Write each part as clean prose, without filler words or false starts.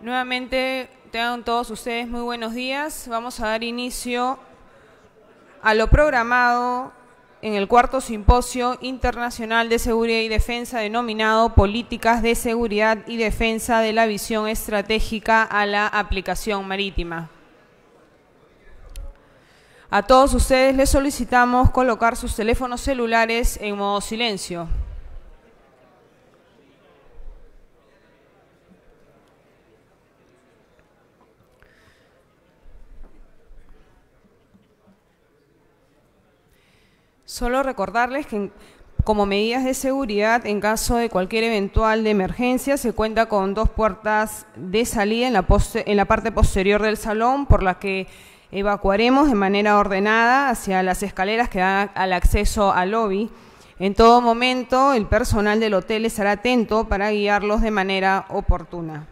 Nuevamente, tengan todos ustedes muy buenos días. Vamos a dar inicio a lo programado en el cuarto simposio internacional de seguridad y defensa denominado Políticas de Seguridad y Defensa de la Visión Estratégica a la Aplicación Marítima. A todos ustedes les solicitamos colocar sus teléfonos celulares en modo silencio. Solo recordarles que como medidas de seguridad, en caso de cualquier eventual de emergencia, se cuenta con dos puertas de salida en la parte posterior del salón, por la que evacuaremos de manera ordenada hacia las escaleras que dan al acceso al lobby. En todo momento, el personal del hotel estará atento para guiarlos de manera oportuna.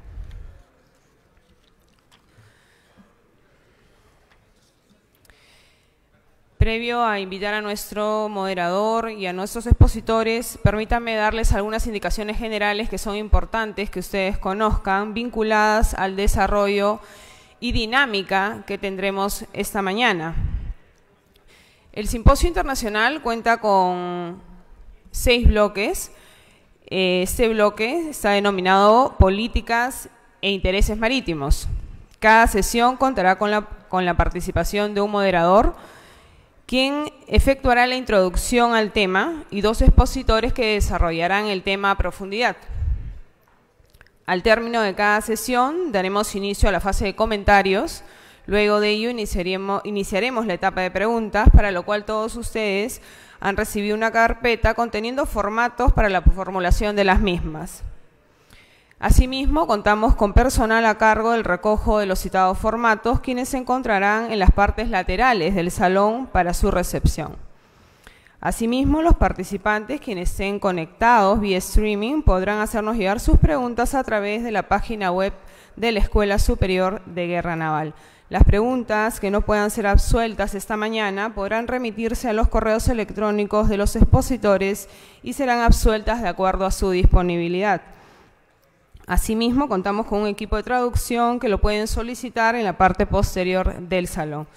Previo a invitar a nuestro moderador y a nuestros expositores, permítanme darles algunas indicaciones generales que son importantes que ustedes conozcan, vinculadas al desarrollo y dinámica que tendremos esta mañana. El simposio internacional cuenta con 6 bloques. Este bloque está denominado Políticas e Intereses Marítimos. Cada sesión contará con la participación de un moderador, quien efectuará la introducción al tema, y 2 expositores que desarrollarán el tema a profundidad. Al término de cada sesión daremos inicio a la fase de comentarios. Luego de ello iniciaremos la etapa de preguntas, para lo cual todos ustedes han recibido una carpeta conteniendo formatos para la formulación de las mismas. Asimismo, contamos con personal a cargo del recojo de los citados formatos, quienes se encontrarán en las partes laterales del salón para su recepción. Asimismo, los participantes, quienes estén conectados vía streaming, podrán hacernos llegar sus preguntas a través de la página web de la Escuela Superior de Guerra Naval. Las preguntas que no puedan ser absueltas esta mañana podrán remitirse a los correos electrónicos de los expositores y serán absueltas de acuerdo a su disponibilidad. Asimismo, contamos con un equipo de traducción que lo pueden solicitar en la parte posterior del salón.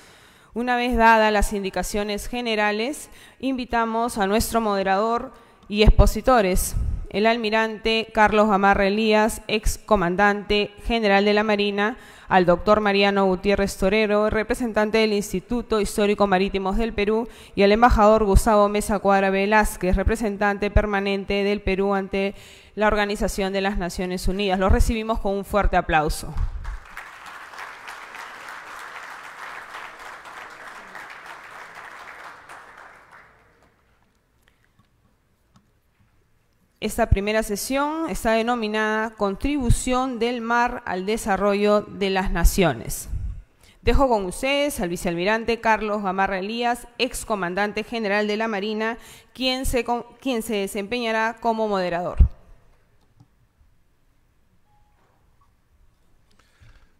Una vez dadas las indicaciones generales, invitamos a nuestro moderador y expositores, el almirante Carlos Gamarra Elías, ex comandante general de la Marina, al doctor Mariano Gutiérrez Torero, representante del Instituto Histórico Marítimo del Perú, y al embajador Gustavo Mesa Cuadra Velázquez, representante permanente del Perú ante la Organización de las Naciones Unidas. Los recibimos con un fuerte aplauso. Esta primera sesión está denominada Contribución del mar al desarrollo de las naciones. Dejo con ustedes al vicealmirante Carlos Gamarra Elías, ex comandante general de la Marina, quien se desempeñará como moderador.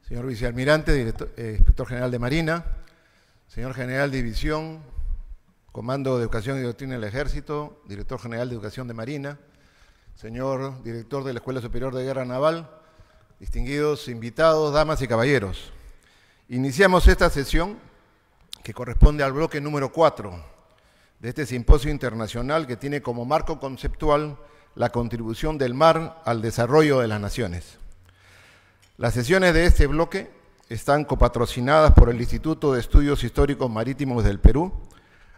Señor vicealmirante, inspector general de Marina, señor general de división, Comando de Educación y Doctrina del Ejército, director general de Educación de Marina, señor director de la Escuela Superior de Guerra Naval, distinguidos invitados, damas y caballeros. Iniciamos esta sesión que corresponde al bloque número 4 de este simposio internacional que tiene como marco conceptual la contribución del mar al desarrollo de las naciones. Las sesiones de este bloque están copatrocinadas por el Instituto de Estudios Históricos Marítimos del Perú,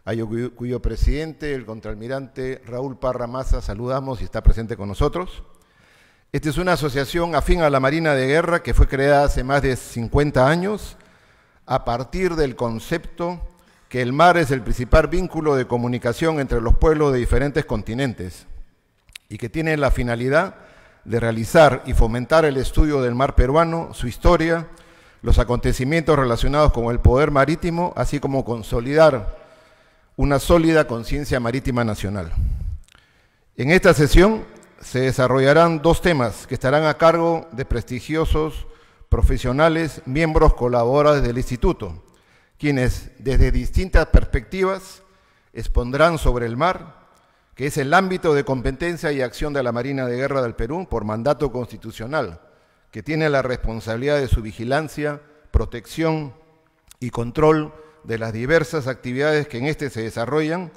a cuyo presidente, el contraalmirante Raúl Parra Maza, saludamos y está presente con nosotros. Esta es una asociación afín a la Marina de Guerra que fue creada hace más de 50 años a partir del concepto que el mar es el principal vínculo de comunicación entre los pueblos de diferentes continentes y que tiene la finalidad de realizar y fomentar el estudio del mar peruano, su historia, los acontecimientos relacionados con el poder marítimo, así como consolidar una sólida conciencia marítima nacional. En esta sesión se desarrollarán 2 temas que estarán a cargo de prestigiosos profesionales, miembros colaboradores del Instituto, quienes desde distintas perspectivas expondrán sobre el mar, que es el ámbito de competencia y acción de la Marina de Guerra del Perú por mandato constitucional, que tiene la responsabilidad de su vigilancia, protección y control de las diversas actividades que en este se desarrollan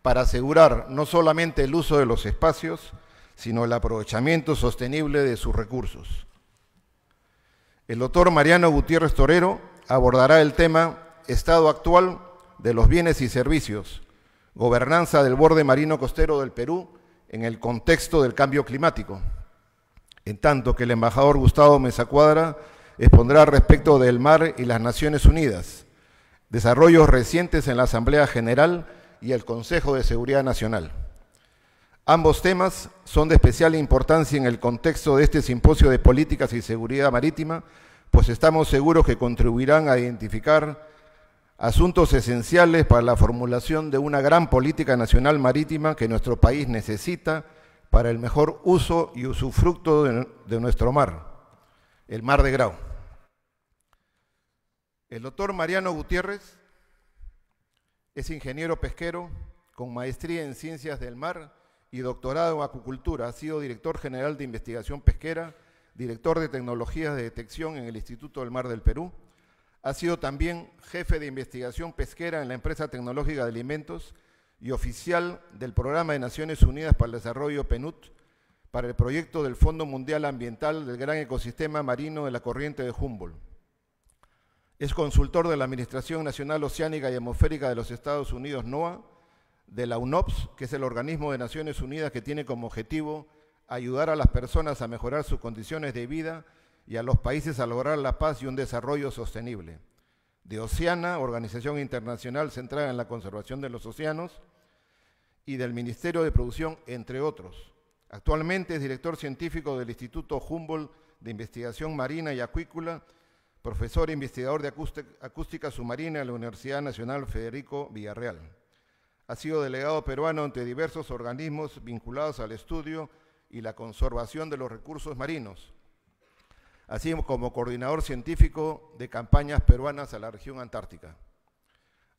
para asegurar no solamente el uso de los espacios, sino el aprovechamiento sostenible de sus recursos. El doctor Mariano Gutiérrez Torero abordará el tema Estado actual de los bienes y servicios, gobernanza del borde marino costero del Perú en el contexto del cambio climático, en tanto que el embajador Gustavo Mesa Cuadra expondrá respecto del mar y las Naciones Unidas, desarrollos recientes en la Asamblea General y el Consejo de Seguridad Nacional. Ambos temas son de especial importancia en el contexto de este simposio de políticas y seguridad marítima, pues estamos seguros que contribuirán a identificar asuntos esenciales para la formulación de una gran política nacional marítima que nuestro país necesita para el mejor uso y usufructo de nuestro mar, el Mar de Grau. El doctor Mariano Gutiérrez es ingeniero pesquero con maestría en Ciencias del Mar y doctorado en Acuicultura. Ha sido director general de Investigación Pesquera, director de Tecnologías de Detección en el Instituto del Mar del Perú. Ha sido también jefe de investigación pesquera en la empresa tecnológica de alimentos y oficial del Programa de Naciones Unidas para el Desarrollo PNUD para el proyecto del Fondo Mundial Ambiental del Gran Ecosistema Marino de la Corriente de Humboldt. Es consultor de la Administración Nacional Oceánica y Atmosférica de los Estados Unidos, NOAA, de la UNOPS, que es el organismo de Naciones Unidas que tiene como objetivo ayudar a las personas a mejorar sus condiciones de vida y a los países a lograr la paz y un desarrollo sostenible. De Oceana, organización internacional centrada en la conservación de los océanos, y del Ministerio de Producción, entre otros. Actualmente es director científico del Instituto Humboldt de Investigación Marina y Acuícola, profesor e investigador de acústica submarina en la Universidad Nacional Federico Villarreal. Ha sido delegado peruano ante diversos organismos vinculados al estudio y la conservación de los recursos marinos, así como coordinador científico de campañas peruanas a la región antártica.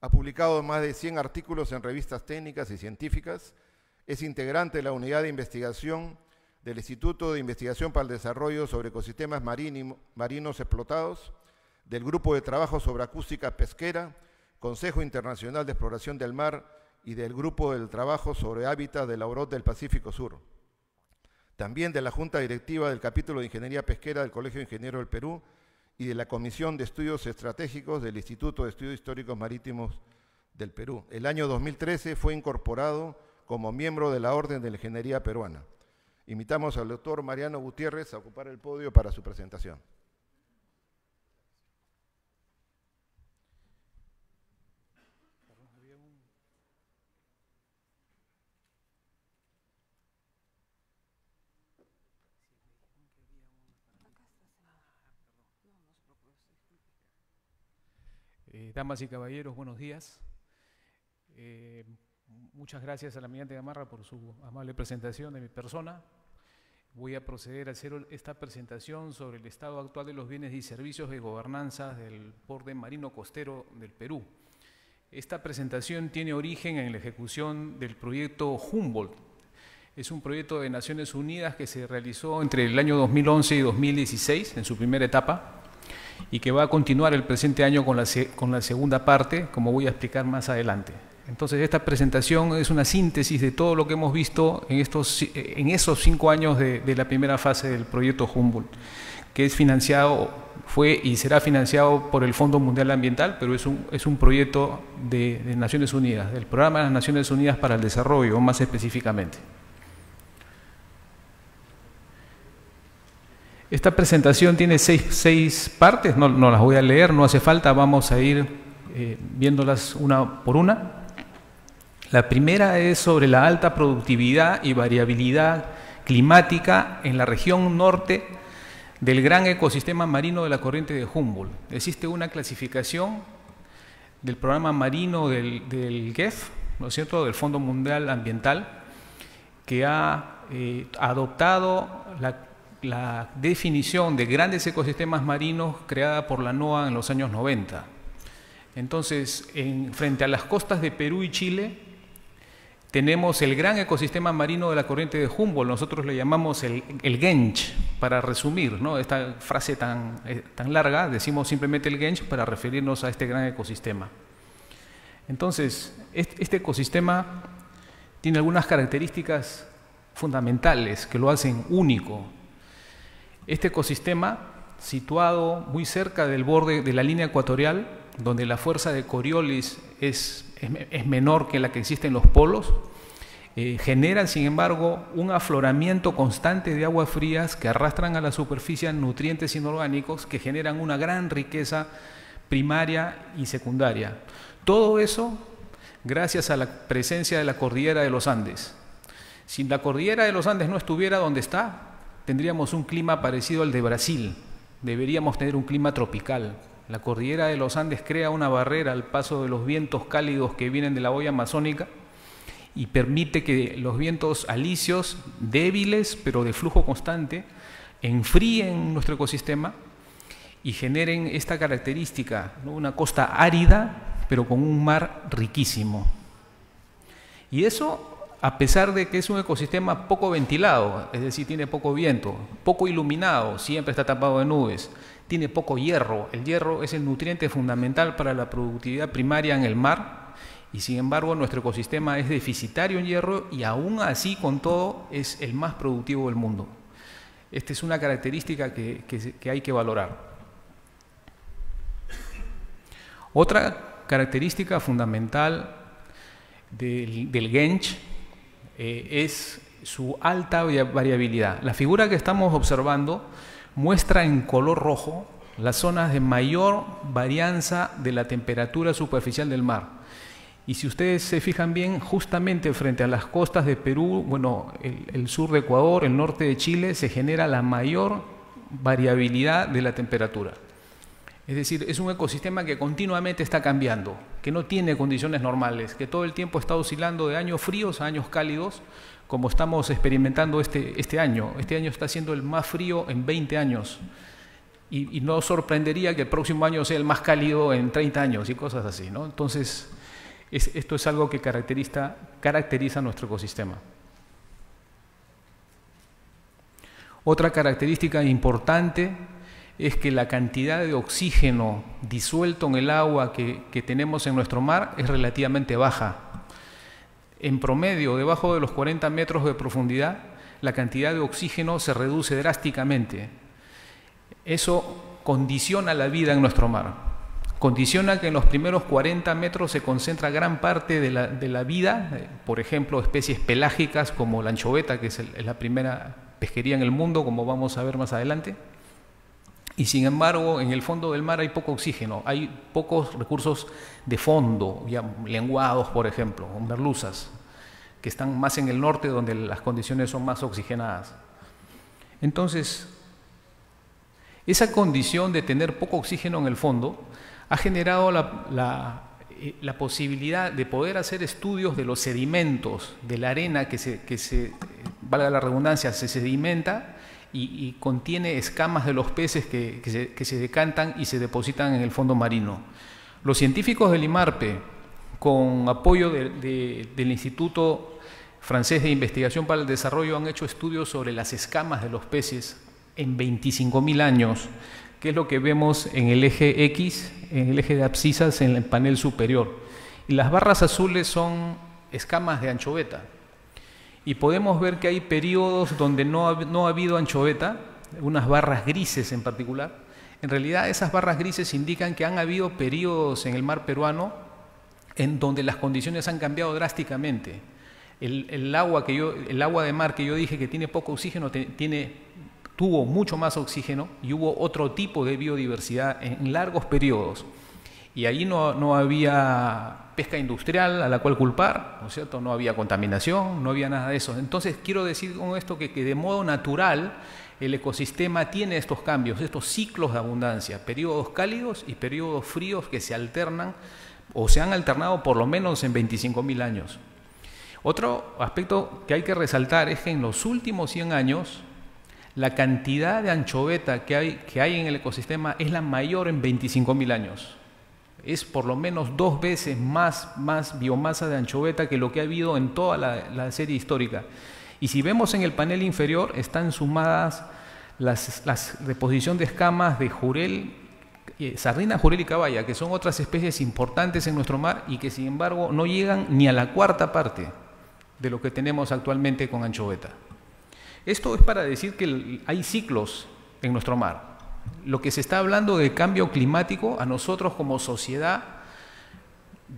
Ha publicado más de 100 artículos en revistas técnicas y científicas, es integrante de la unidad de investigación del Instituto de Investigación para el Desarrollo sobre Ecosistemas Marinos Explotados, del Grupo de Trabajo sobre Acústica Pesquera, Consejo Internacional de Exploración del Mar y del Grupo del Trabajo sobre Hábitat de la OROT del Pacífico Sur. También de la Junta Directiva del Capítulo de Ingeniería Pesquera del Colegio de Ingenieros del Perú y de la Comisión de Estudios Estratégicos del Instituto de Estudios Históricos Marítimos del Perú. El año 2013 fue incorporado como miembro de la Orden de la Ingeniería Peruana. Invitamos al doctor Mariano Gutiérrez a ocupar el podio para su presentación. Damas y caballeros, buenos días. Muchas gracias a la Almirante Gamarra por su amable presentación de mi persona. Voy a proceder a hacer esta presentación sobre el estado actual de los bienes y servicios de gobernanza del borde marino costero del Perú. Esta presentación tiene origen en la ejecución del proyecto Humboldt. Es un proyecto de Naciones Unidas que se realizó entre el año 2011 y 2016, en su primera etapa, y que va a continuar el presente año con la segunda parte, como voy a explicar más adelante. Entonces, esta presentación es una síntesis de todo lo que hemos visto en esos 5 años de la primera fase del proyecto Humboldt, que es financiado, fue y será financiado por el Fondo Mundial Ambiental, pero es un proyecto de Naciones Unidas, del Programa de las Naciones Unidas para el Desarrollo, más específicamente. Esta presentación tiene seis partes, no las voy a leer, no hace falta, vamos a ir viéndolas una por una. La primera es sobre la alta productividad y variabilidad climática en la región norte del gran ecosistema marino de la corriente de Humboldt. Existe una clasificación del programa marino del GEF, ¿no es cierto?, del Fondo Mundial Ambiental, que ha adoptado la definición de grandes ecosistemas marinos creada por la NOAA en los años 90. Entonces, frente a las costas de Perú y Chile, tenemos el gran ecosistema marino de la corriente de Humboldt, nosotros le llamamos el Gench, para resumir, ¿no? Esta frase tan larga, decimos simplemente el Gench para referirnos a este gran ecosistema. Entonces, este ecosistema tiene algunas características fundamentales que lo hacen único. Este ecosistema, situado muy cerca del borde de la línea ecuatorial, donde la fuerza de Coriolis es menor que la que existe en los polos, generan, sin embargo, un afloramiento constante de aguas frías que arrastran a la superficie nutrientes inorgánicos que generan una gran riqueza primaria y secundaria. Todo eso gracias a la presencia de la cordillera de los Andes. Si la cordillera de los Andes no estuviera donde está, tendríamos un clima parecido al de Brasil. Deberíamos tener un clima tropical. La cordillera de los Andes crea una barrera al paso de los vientos cálidos que vienen de la boya amazónica y permite que los vientos alisios, débiles pero de flujo constante, enfríen nuestro ecosistema y generen esta característica, ¿no? Una costa árida pero con un mar riquísimo. Y eso a pesar de que es un ecosistema poco ventilado, es decir, tiene poco viento, poco iluminado, siempre está tapado de nubes, tiene poco hierro. El hierro es el nutriente fundamental para la productividad primaria en el mar y sin embargo nuestro ecosistema es deficitario en hierro y aún así con todo es el más productivo del mundo. Esta es una característica que hay que valorar. Otra característica fundamental del Gench es su alta variabilidad. La figura que estamos observando muestra en color rojo las zonas de mayor varianza de la temperatura superficial del mar. Y si ustedes se fijan bien, justamente frente a las costas de Perú, bueno, el sur de Ecuador, el norte de Chile, se genera la mayor variabilidad de la temperatura. Es decir, es un ecosistema que continuamente está cambiando, que no tiene condiciones normales, que todo el tiempo está oscilando de años fríos a años cálidos, como estamos experimentando este año. Este año está siendo el más frío en 20 años y no sorprendería que el próximo año sea el más cálido en 30 años y cosas así, ¿no? Entonces, esto es algo que caracteriza nuestro ecosistema. Otra característica importante es que la cantidad de oxígeno disuelto en el agua que tenemos en nuestro mar es relativamente baja. En promedio, debajo de los 40 metros de profundidad, la cantidad de oxígeno se reduce drásticamente. Eso condiciona la vida en nuestro mar. Condiciona que en los primeros 40 metros se concentra gran parte de la vida, por ejemplo, especies pelágicas como la anchoveta, que es la primera pesquería en el mundo, como vamos a ver más adelante. Y sin embargo, en el fondo del mar hay poco oxígeno, hay pocos recursos de fondo, ya lenguados, por ejemplo, o merluzas, que están más en el norte donde las condiciones son más oxigenadas. Entonces, esa condición de tener poco oxígeno en el fondo ha generado la posibilidad de poder hacer estudios de los sedimentos, de la arena que valga la redundancia, se sedimenta y contiene escamas de los peces que se decantan y se depositan en el fondo marino. Los científicos del IMARPE, con apoyo del Instituto Francés de Investigación para el Desarrollo, han hecho estudios sobre las escamas de los peces en 25.000 años, que es lo que vemos en el eje X, en el eje de abscisas en el panel superior. Y las barras azules son escamas de anchoveta. Y podemos ver que hay periodos donde no ha habido anchoveta, unas barras grises en particular. En realidad esas barras grises indican que han habido periodos en el mar peruano en donde las condiciones han cambiado drásticamente. El agua de mar que yo dije que tiene poco oxígeno, tuvo mucho más oxígeno y hubo otro tipo de biodiversidad en largos periodos. Y ahí no había pesca industrial a la cual culpar, ¿no es cierto? No había contaminación, no había nada de eso. Entonces quiero decir con esto que de modo natural el ecosistema tiene estos cambios, estos ciclos de abundancia, periodos cálidos y periodos fríos que se alternan o se han alternado por lo menos en 25.000 años. Otro aspecto que hay que resaltar es que en los últimos 100 años la cantidad de anchoveta que hay en el ecosistema es la mayor en 25.000 años. Es por lo menos 2 veces más biomasa de anchoveta que lo que ha habido en toda la serie histórica. Y si vemos en el panel inferior, están sumadas las reposición de escamas de jurel, sardina, jurel y caballa, que son otras especies importantes en nuestro mar y que sin embargo no llegan ni a la 1/4 parte de lo que tenemos actualmente con anchoveta. Esto es para decir que hay ciclos en nuestro mar. Lo que se está hablando de cambio climático, a nosotros como sociedad,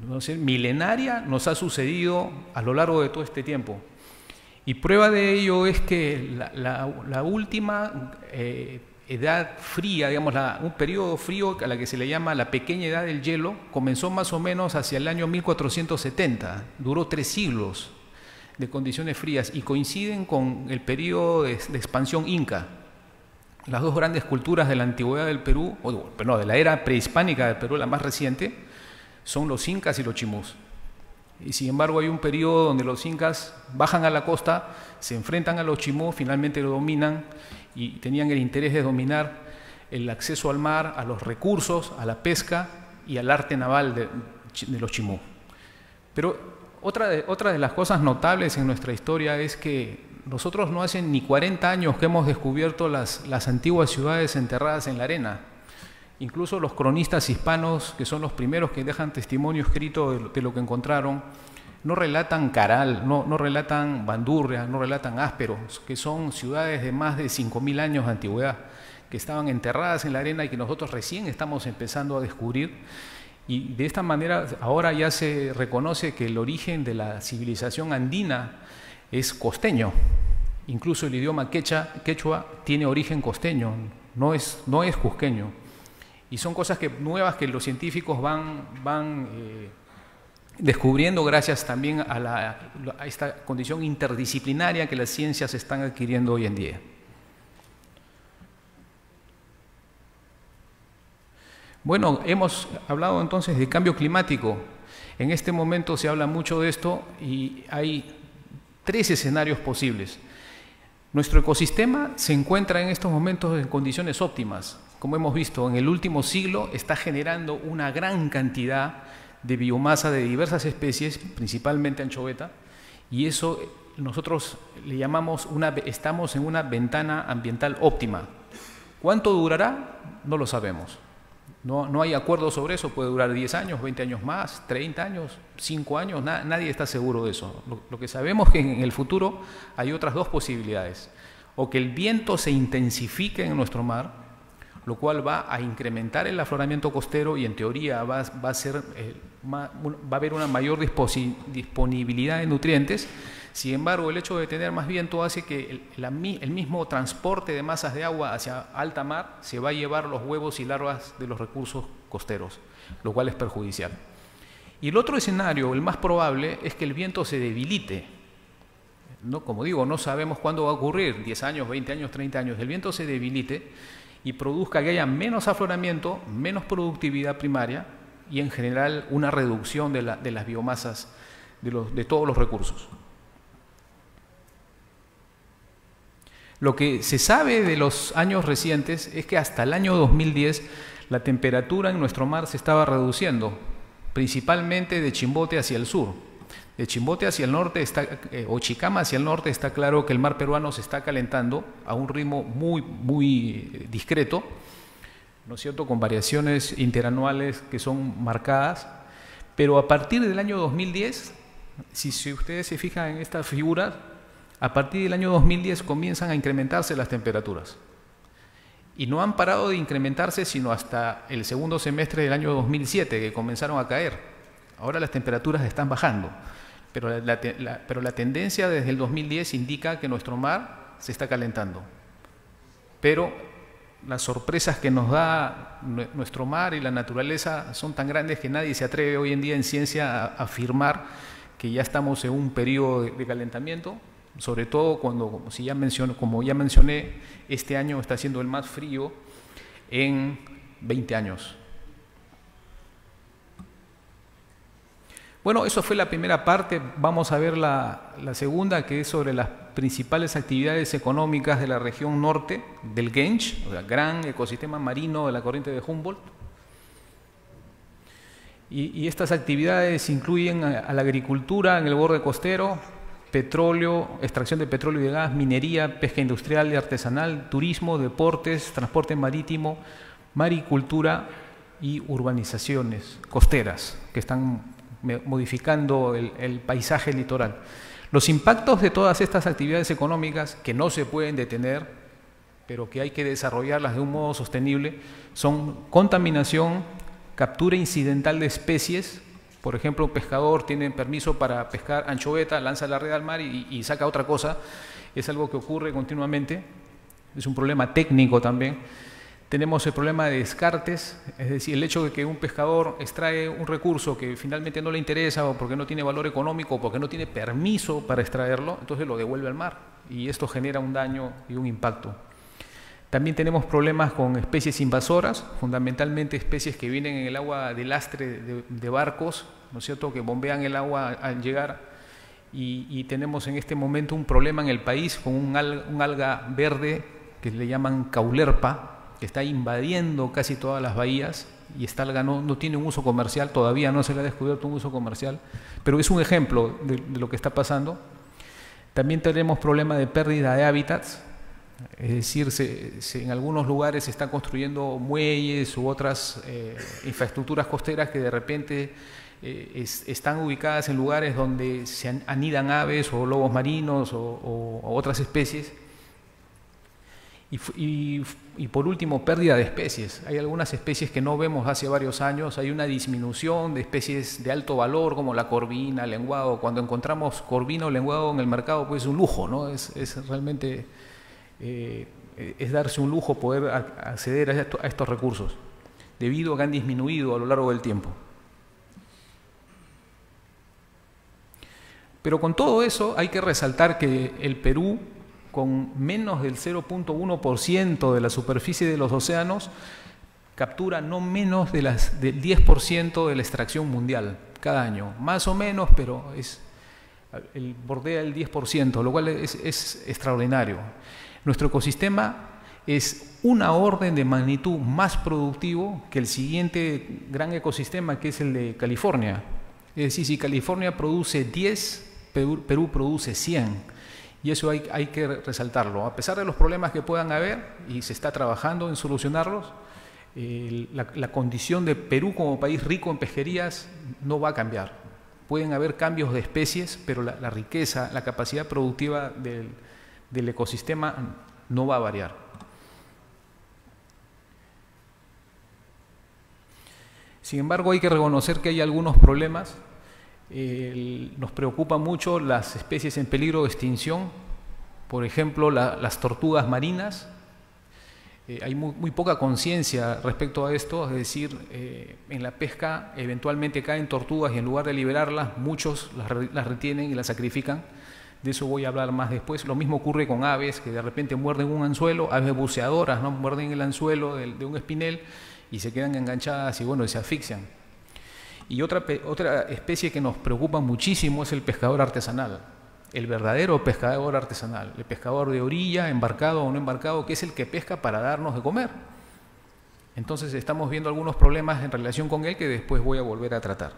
no sé, milenaria, nos ha sucedido a lo largo de todo este tiempo. Y prueba de ello es que la última edad fría, digamos, un periodo frío a la que se le llama la pequeña edad del hielo, comenzó más o menos hacia el año 1470, duró 3 siglos de condiciones frías y coinciden con el periodo de expansión inca. Las 2 grandes culturas de la antigüedad del Perú, no, de la era prehispánica del Perú, la más reciente, son los incas y los chimús. Y sin embargo hay un periodo donde los incas bajan a la costa, se enfrentan a los chimús, finalmente lo dominan y tenían el interés de dominar el acceso al mar, a los recursos, a la pesca y al arte naval de los chimú. Pero otra de las cosas notables en nuestra historia es que nosotros no hace ni 40 años que hemos descubierto las antiguas ciudades enterradas en la arena. Incluso los cronistas hispanos, que son los primeros que dejan testimonio escrito de lo que encontraron, no relatan Caral, no relatan Bandurria, no relatan Áspero, que son ciudades de más de 5.000 años de antigüedad, que estaban enterradas en la arena y que nosotros recién estamos empezando a descubrir. Y de esta manera ahora ya se reconoce que el origen de la civilización andina es costeño. Incluso el idioma quechua tiene origen costeño, no es cusqueño. Y son cosas nuevas que los científicos van descubriendo gracias también a esta condición interdisciplinaria que las ciencias están adquiriendo hoy en día. Bueno, hemos hablado entonces de cambio climático. En este momento se habla mucho de esto y hay 3 escenarios posibles. Nuestro ecosistema se encuentra en estos momentos en condiciones óptimas. Como hemos visto, en el último siglo está generando una gran cantidad de biomasa de diversas especies, principalmente anchoveta, y eso nosotros le llamamos estamos en una ventana ambiental óptima. ¿Cuánto durará? No lo sabemos. No hay acuerdo sobre eso, puede durar 10 años, 20 años más, 30 años, 5 años, nadie está seguro de eso. Lo que sabemos es que en el futuro hay otras 2 posibilidades. O que el viento se intensifique en nuestro mar, lo cual va a incrementar el afloramiento costero y en teoría va a haber una mayor disponibilidad de nutrientes. Sin embargo, el hecho de tener más viento hace que el mismo transporte de masas de agua hacia alta mar se va a llevar los huevos y larvas de los recursos costeros, lo cual es perjudicial. Y el otro escenario, el más probable, es que el viento se debilite. Como digo, no sabemos cuándo va a ocurrir, 10 años, 20 años, 30 años, el viento se debilite y produzca que haya menos afloramiento, menos productividad primaria y en general una reducción de las biomasas de todos los recursos. Lo que se sabe de los años recientes es que hasta el año 2010 la temperatura en nuestro mar se estaba reduciendo, principalmente de Chimbote hacia el sur. De Chimbote hacia el norte o Chicama hacia el norte está claro que el mar peruano se está calentando a un ritmo muy discreto, ¿no es cierto?, con variaciones interanuales que son marcadas, pero a partir del año 2010, si ustedes se fijan en esta figura, a partir del año 2010 comienzan a incrementarse las temperaturas y no han parado de incrementarse sino hasta el segundo semestre del año 2007 que comenzaron a caer. Ahora las temperaturas están bajando, pero la tendencia desde el 2010 indica que nuestro mar se está calentando. Pero las sorpresas que nos da nuestro mar y la naturaleza son tan grandes que nadie se atreve hoy en día en ciencia a afirmar que ya estamos en un periodo de calentamiento. Sobre todo cuando, como ya mencioné, este año está siendo el más frío en 20 años. Bueno, eso fue la primera parte. Vamos a ver la segunda, que es sobre las principales actividades económicas de la región norte del Gench, o sea, gran ecosistema marino de la corriente de Humboldt. Y estas actividades incluyen a la agricultura en el borde costero, petróleo, extracción de petróleo y de gas, minería, pesca industrial y artesanal, turismo, deportes, transporte marítimo, maricultura y urbanizaciones costeras que están modificando el paisaje litoral. Los impactos de todas estas actividades económicas, que no se pueden detener, pero que hay que desarrollarlas de un modo sostenible, son contaminación, captura incidental de especies. Por ejemplo, un pescador tiene permiso para pescar anchoveta, lanza la red al mar y saca otra cosa. Es algo que ocurre continuamente, es un problema técnico también. Tenemos el problema de descartes, es decir, el hecho de que un pescador extrae un recurso que finalmente no le interesa o porque no tiene valor económico o porque no tiene permiso para extraerlo, entonces lo devuelve al mar y esto genera un daño y un impacto. También tenemos problemas con especies invasoras, fundamentalmente especies que vienen en el agua de lastre de barcos, ¿no es cierto?, que bombean el agua al llegar y tenemos en este momento un problema en el país con un alga verde que le llaman caulerpa, que está invadiendo casi todas las bahías y esta alga no tiene un uso comercial, todavía no se le ha descubierto un uso comercial, pero es un ejemplo de lo que está pasando. También tenemos problemas de pérdida de hábitats, es decir, en algunos lugares se están construyendo muelles u otras infraestructuras costeras que de repente están ubicadas en lugares donde se anidan aves o lobos marinos o otras especies. Y por último, pérdida de especies. Hay algunas especies que no vemos hace varios años, hay una disminución de especies de alto valor como la corvina, lenguado. Cuando encontramos corvina o lenguado en el mercado, pues es un lujo, ¿no? Es realmente es darse un lujo poder acceder a estos recursos, debido a que han disminuido a lo largo del tiempo. Pero con todo eso hay que resaltar que el Perú, con menos del 0.1% de la superficie de los océanos, captura no menos del 10% de la extracción mundial cada año, más o menos, pero bordea el 10%, lo cual es extraordinario. Nuestro ecosistema es una orden de magnitud más productivo que el siguiente gran ecosistema, que es el de California. Es decir, si California produce 10, Perú produce 100. Y eso hay que resaltarlo. A pesar de los problemas que puedan haber, y se está trabajando en solucionarlos, la condición de Perú como país rico en pesquerías no va a cambiar. Pueden haber cambios de especies, pero la riqueza, la capacidad productiva del ecosistema no va a variar. Sin embargo, hay que reconocer que hay algunos problemas. Nos preocupan mucho las especies en peligro de extinción, por ejemplo las tortugas marinas. Hay muy poca conciencia respecto a esto, es decir, en la pesca eventualmente caen tortugas y en lugar de liberarlas, muchos las retienen y las sacrifican. De eso voy a hablar más después. Lo mismo ocurre con aves que de repente muerden un anzuelo, aves buceadoras, ¿no? Muerden el anzuelo de un espinel y se quedan enganchadas y bueno, se asfixian. Y otra especie que nos preocupa muchísimo es el pescador artesanal, el verdadero pescador artesanal, el pescador de orilla, embarcado o no embarcado, que es el que pesca para darnos de comer. Entonces estamos viendo algunos problemas en relación con él que después voy a volver a tratar.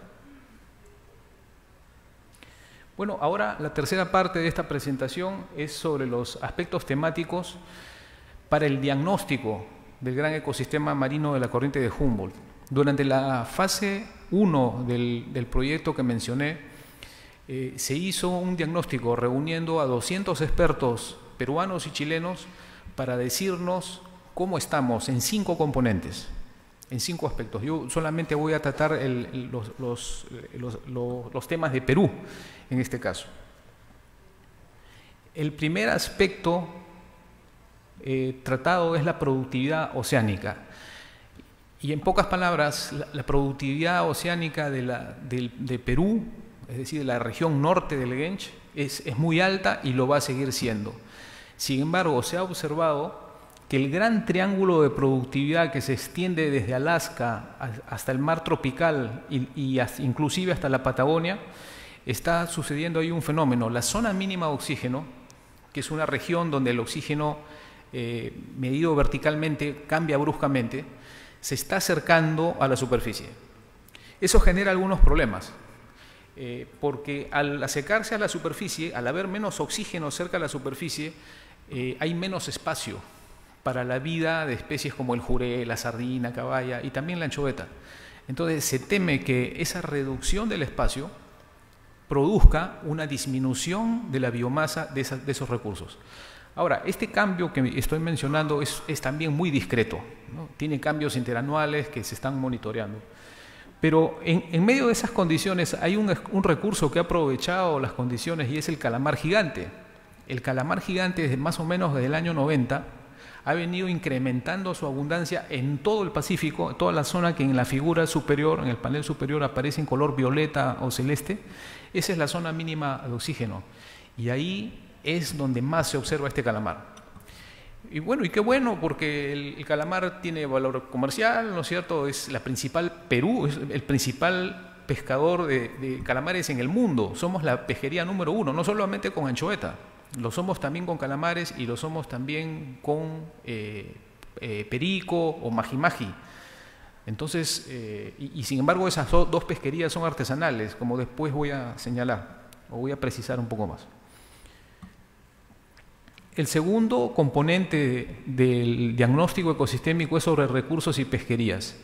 Bueno, ahora la tercera parte de esta presentación es sobre los aspectos temáticos para el diagnóstico del gran ecosistema marino de la corriente de Humboldt. Durante la fase 1 del proyecto que mencioné, se hizo un diagnóstico reuniendo a 200 expertos peruanos y chilenos para decirnos cómo estamos en 5 componentes, en 5 aspectos. Yo solamente voy a tratar los temas de Perú en este caso. El primer aspecto tratado es la productividad oceánica. Y en pocas palabras, la productividad oceánica de Perú, es decir, de la región norte del Gench, es muy alta y lo va a seguir siendo. Sin embargo, se ha observado que el gran triángulo de productividad que se extiende desde Alaska hasta el mar tropical y inclusive hasta la Patagonia, está sucediendo ahí un fenómeno. La zona mínima de oxígeno, que es una región donde el oxígeno medido verticalmente cambia bruscamente, se está acercando a la superficie. Eso genera algunos problemas, porque al acercarse a la superficie, al haber menos oxígeno cerca de la superficie, hay menos espacio para la vida de especies como el jurel, la sardina, caballa y también la anchoveta. Entonces se teme que esa reducción del espacio produzca una disminución de la biomasa de esos recursos. Ahora, este cambio que estoy mencionando es también muy discreto, ¿no? Tiene cambios interanuales que se están monitoreando. Pero en medio de esas condiciones hay un recurso que ha aprovechado las condiciones y es el calamar gigante. El calamar gigante, desde más o menos desde el año 90, ha venido incrementando su abundancia en todo el Pacífico, toda la zona que en la figura superior, en el panel superior, aparece en color violeta o celeste. Esa es la zona mínima de oxígeno. Y ahí es donde más se observa este calamar. Y bueno, y qué bueno, porque el calamar tiene valor comercial, ¿no es cierto? Es la principal, Perú es el principal pescador de calamares en el mundo. Somos la pesquería número 1, no solamente con anchoveta. Lo somos también con calamares y lo somos también con perico o maji-maji. Entonces, y sin embargo esas dos pesquerías son artesanales, como después voy a señalar o voy a precisar un poco más. El segundo componente del diagnóstico ecosistémico es sobre recursos y pesquerías.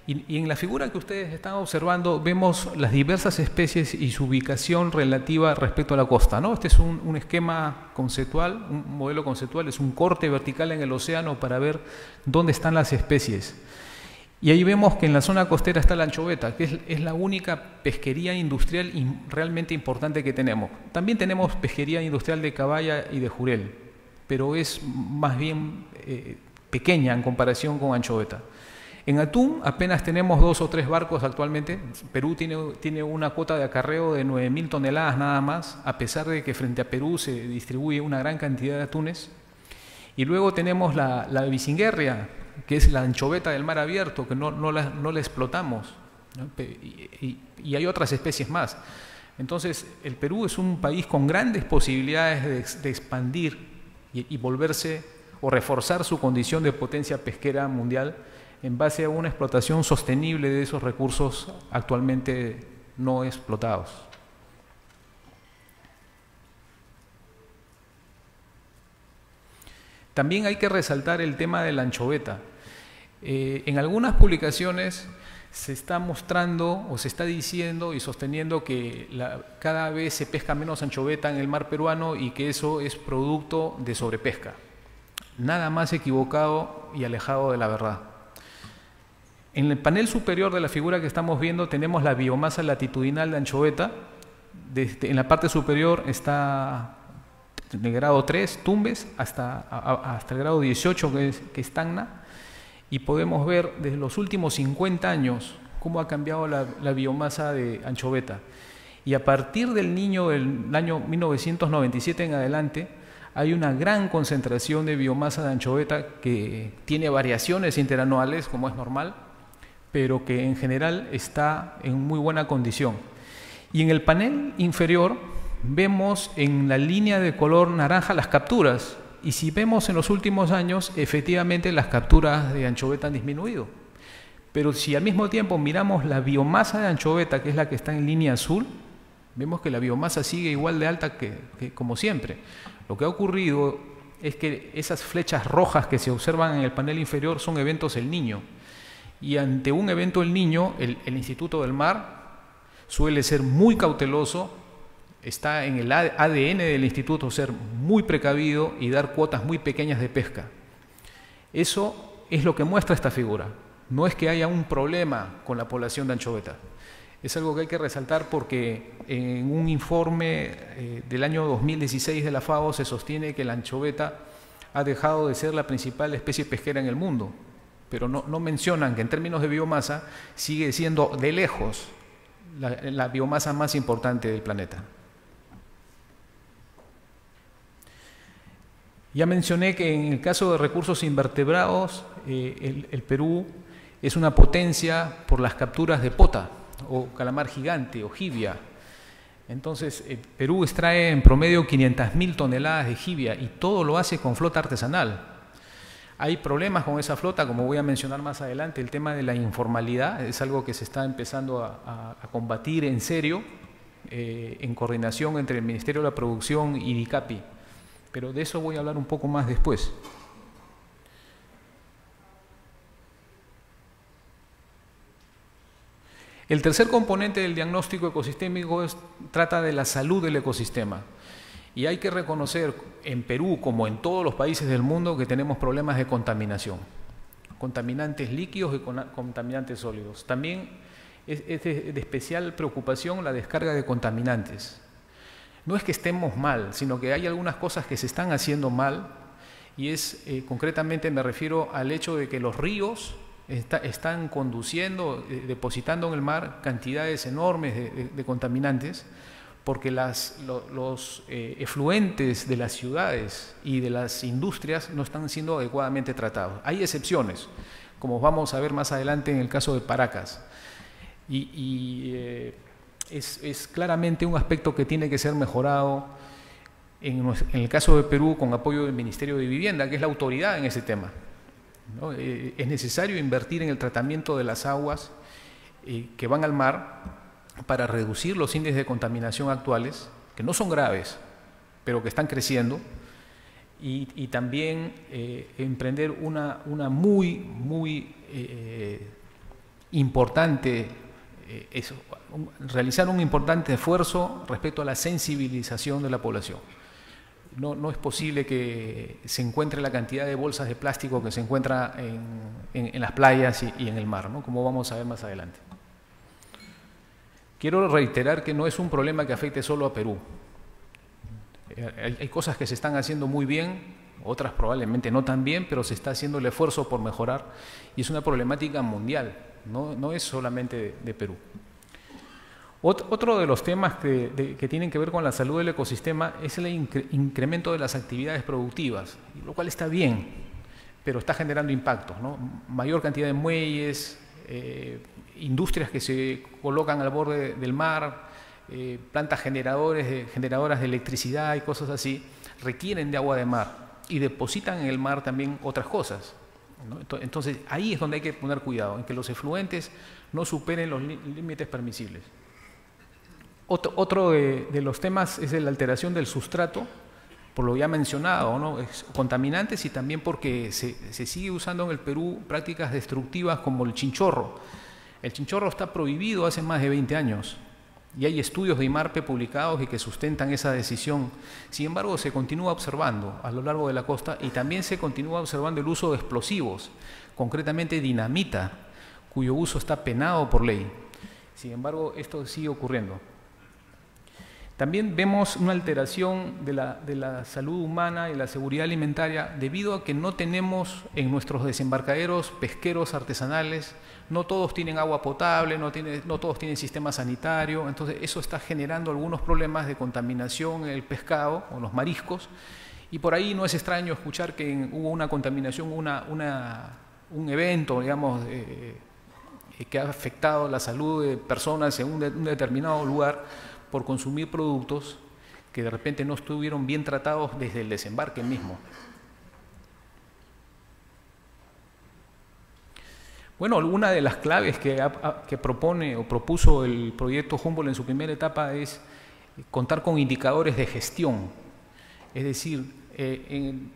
Y en la figura que ustedes están observando vemos las diversas especies y su ubicación relativa respecto a la costa, ¿no? Este es un esquema conceptual, un modelo conceptual, es un corte vertical en el océano para ver dónde están las especies. Y ahí vemos que en la zona costera está la anchoveta, que es la única pesquería industrial realmente importante que tenemos. También tenemos pesquería industrial de caballa y de jurel, pero es más bien pequeña en comparación con anchoveta. En atún apenas tenemos 2 o 3 barcos actualmente. Perú tiene una cuota de acarreo de 9.000 toneladas nada más, a pesar de que frente a Perú se distribuye una gran cantidad de atunes. Y luego tenemos la bisinguerria, que es la anchoveta del mar abierto, que no la explotamos, ¿no? Y hay otras especies más. Entonces, el Perú es un país con grandes posibilidades de expandir y volverse o reforzar su condición de potencia pesquera mundial en base a una explotación sostenible de esos recursos actualmente no explotados. También hay que resaltar el tema de la anchoveta. En algunas publicaciones se está mostrando o se está diciendo y sosteniendo que cada vez se pesca menos anchoveta en el mar peruano y que eso es producto de sobrepesca. Nada más equivocado y alejado de la verdad. En el panel superior de la figura que estamos viendo tenemos la biomasa latitudinal de anchoveta. En la parte superior está en el grado 3, Tumbes, hasta el grado 18 que es Tacna. Y podemos ver desde los últimos 50 años cómo ha cambiado la biomasa de anchoveta. Y a partir del Niño del año 1997 en adelante, hay una gran concentración de biomasa de anchoveta que tiene variaciones interanuales, como es normal, pero que en general está en muy buena condición. Y en el panel inferior vemos en la línea de color naranja las capturas. Y si vemos en los últimos años, efectivamente las capturas de anchoveta han disminuido. Pero si al mismo tiempo miramos la biomasa de anchoveta, que es la que está en línea azul, vemos que la biomasa sigue igual de alta que como siempre. Lo que ha ocurrido es que esas flechas rojas que se observan en el panel inferior son eventos El Niño. Y ante un evento El Niño, el Instituto del Mar suele ser muy cauteloso. Está en el ADN del instituto ser muy precavido y dar cuotas muy pequeñas de pesca. Eso es lo que muestra esta figura. No es que haya un problema con la población de anchoveta. Es algo que hay que resaltar porque en un informe del año 2016 de la FAO se sostiene que la anchoveta ha dejado de ser la principal especie pesquera en el mundo. Pero no mencionan que en términos de biomasa sigue siendo de lejos la biomasa más importante del planeta. Ya mencioné que en el caso de recursos invertebrados, el Perú es una potencia por las capturas de pota, o calamar gigante, o jibia. Entonces, Perú extrae en promedio 500.000 toneladas de jibia y todo lo hace con flota artesanal. Hay problemas con esa flota, como voy a mencionar más adelante. El tema de la informalidad es algo que se está empezando a combatir en serio, en coordinación entre el Ministerio de la Producción y DICAPI. Pero de eso voy a hablar un poco más después. El tercer componente del diagnóstico ecosistémico trata de la salud del ecosistema. Y hay que reconocer en Perú, como en todos los países del mundo, que tenemos problemas de contaminación. Contaminantes líquidos y contaminantes sólidos. También es de especial preocupación la descarga de contaminantes. No es que estemos mal, sino que hay algunas cosas que se están haciendo mal, y concretamente me refiero al hecho de que los ríos están conduciendo, depositando en el mar cantidades enormes de contaminantes, porque los efluentes de las ciudades y de las industrias no están siendo adecuadamente tratados. Hay excepciones, como vamos a ver más adelante en el caso de Paracas. Es claramente un aspecto que tiene que ser mejorado en el caso de Perú con apoyo del Ministerio de Vivienda, que es la autoridad en ese tema, ¿no? Es necesario invertir en el tratamiento de las aguas que van al mar para reducir los índices de contaminación actuales, que no son graves, pero que están creciendo, y también emprender una muy importante, realizar un importante esfuerzo respecto a la sensibilización de la población. No es posible que se encuentre la cantidad de bolsas de plástico que se encuentra en las playas y en el mar, ¿no? Como vamos a ver más adelante. Quiero reiterar que no es un problema que afecte solo a Perú. Hay cosas que se están haciendo muy bien, otras probablemente no tan bien, pero se está haciendo el esfuerzo por mejorar, y es una problemática mundial, no es solamente de Perú. Otro de los temas que tienen que ver con la salud del ecosistema es el incremento de las actividades productivas, lo cual está bien, pero está generando impactos, ¿no? Mayor cantidad de muelles, industrias que se colocan al borde del mar, plantas generadoras de electricidad y cosas así, requieren de agua de mar y depositan en el mar también otras cosas, ¿no? Entonces ahí es donde hay que poner cuidado, en que los efluentes no superen los límites permisibles. Otro de los temas es la alteración del sustrato, por lo ya mencionado, ¿no? Contaminantes, y también porque se sigue usando en el Perú prácticas destructivas como el chinchorro. El chinchorro está prohibido hace más de 20 años y hay estudios de IMARPE publicados y que sustentan esa decisión. Sin embargo, se continúa observando a lo largo de la costa, y también se continúa observando el uso de explosivos, concretamente dinamita, cuyo uso está penado por ley. Sin embargo, esto sigue ocurriendo. También vemos una alteración de la salud humana y la seguridad alimentaria debido a que no tenemos en nuestros desembarcaderos pesqueros artesanales, no todos tienen agua potable, no todos tienen sistema sanitario. Entonces eso está generando algunos problemas de contaminación en el pescado o los mariscos, y por ahí no es extraño escuchar que hubo una contaminación, un evento, digamos, que ha afectado la salud de personas en un determinado lugar por consumir productos que de repente no estuvieron bien tratados desde el desembarque mismo. Bueno, una de las claves que propone o propuso el proyecto Humboldt en su primera etapa es contar con indicadores de gestión. Es decir,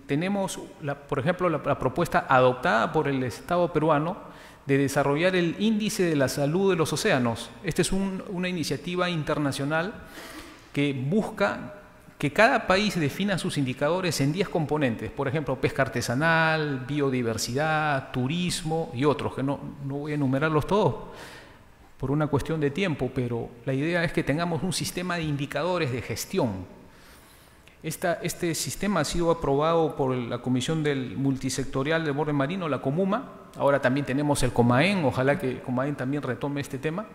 tenemos, por ejemplo, la propuesta adoptada por el Estado peruano de desarrollar el índice de la salud de los océanos. Esta es una iniciativa internacional que busca que cada país defina sus indicadores en 10 componentes, por ejemplo, pesca artesanal, biodiversidad, turismo y otros, que no voy a enumerarlos todos por una cuestión de tiempo, pero la idea es que tengamos un sistema de indicadores de gestión. Este sistema ha sido aprobado por la Comisión Multisectorial del Borde Marino, la COMUMA. Ahora también tenemos el COMAEN, ojalá que el COMAEN también retome este tema.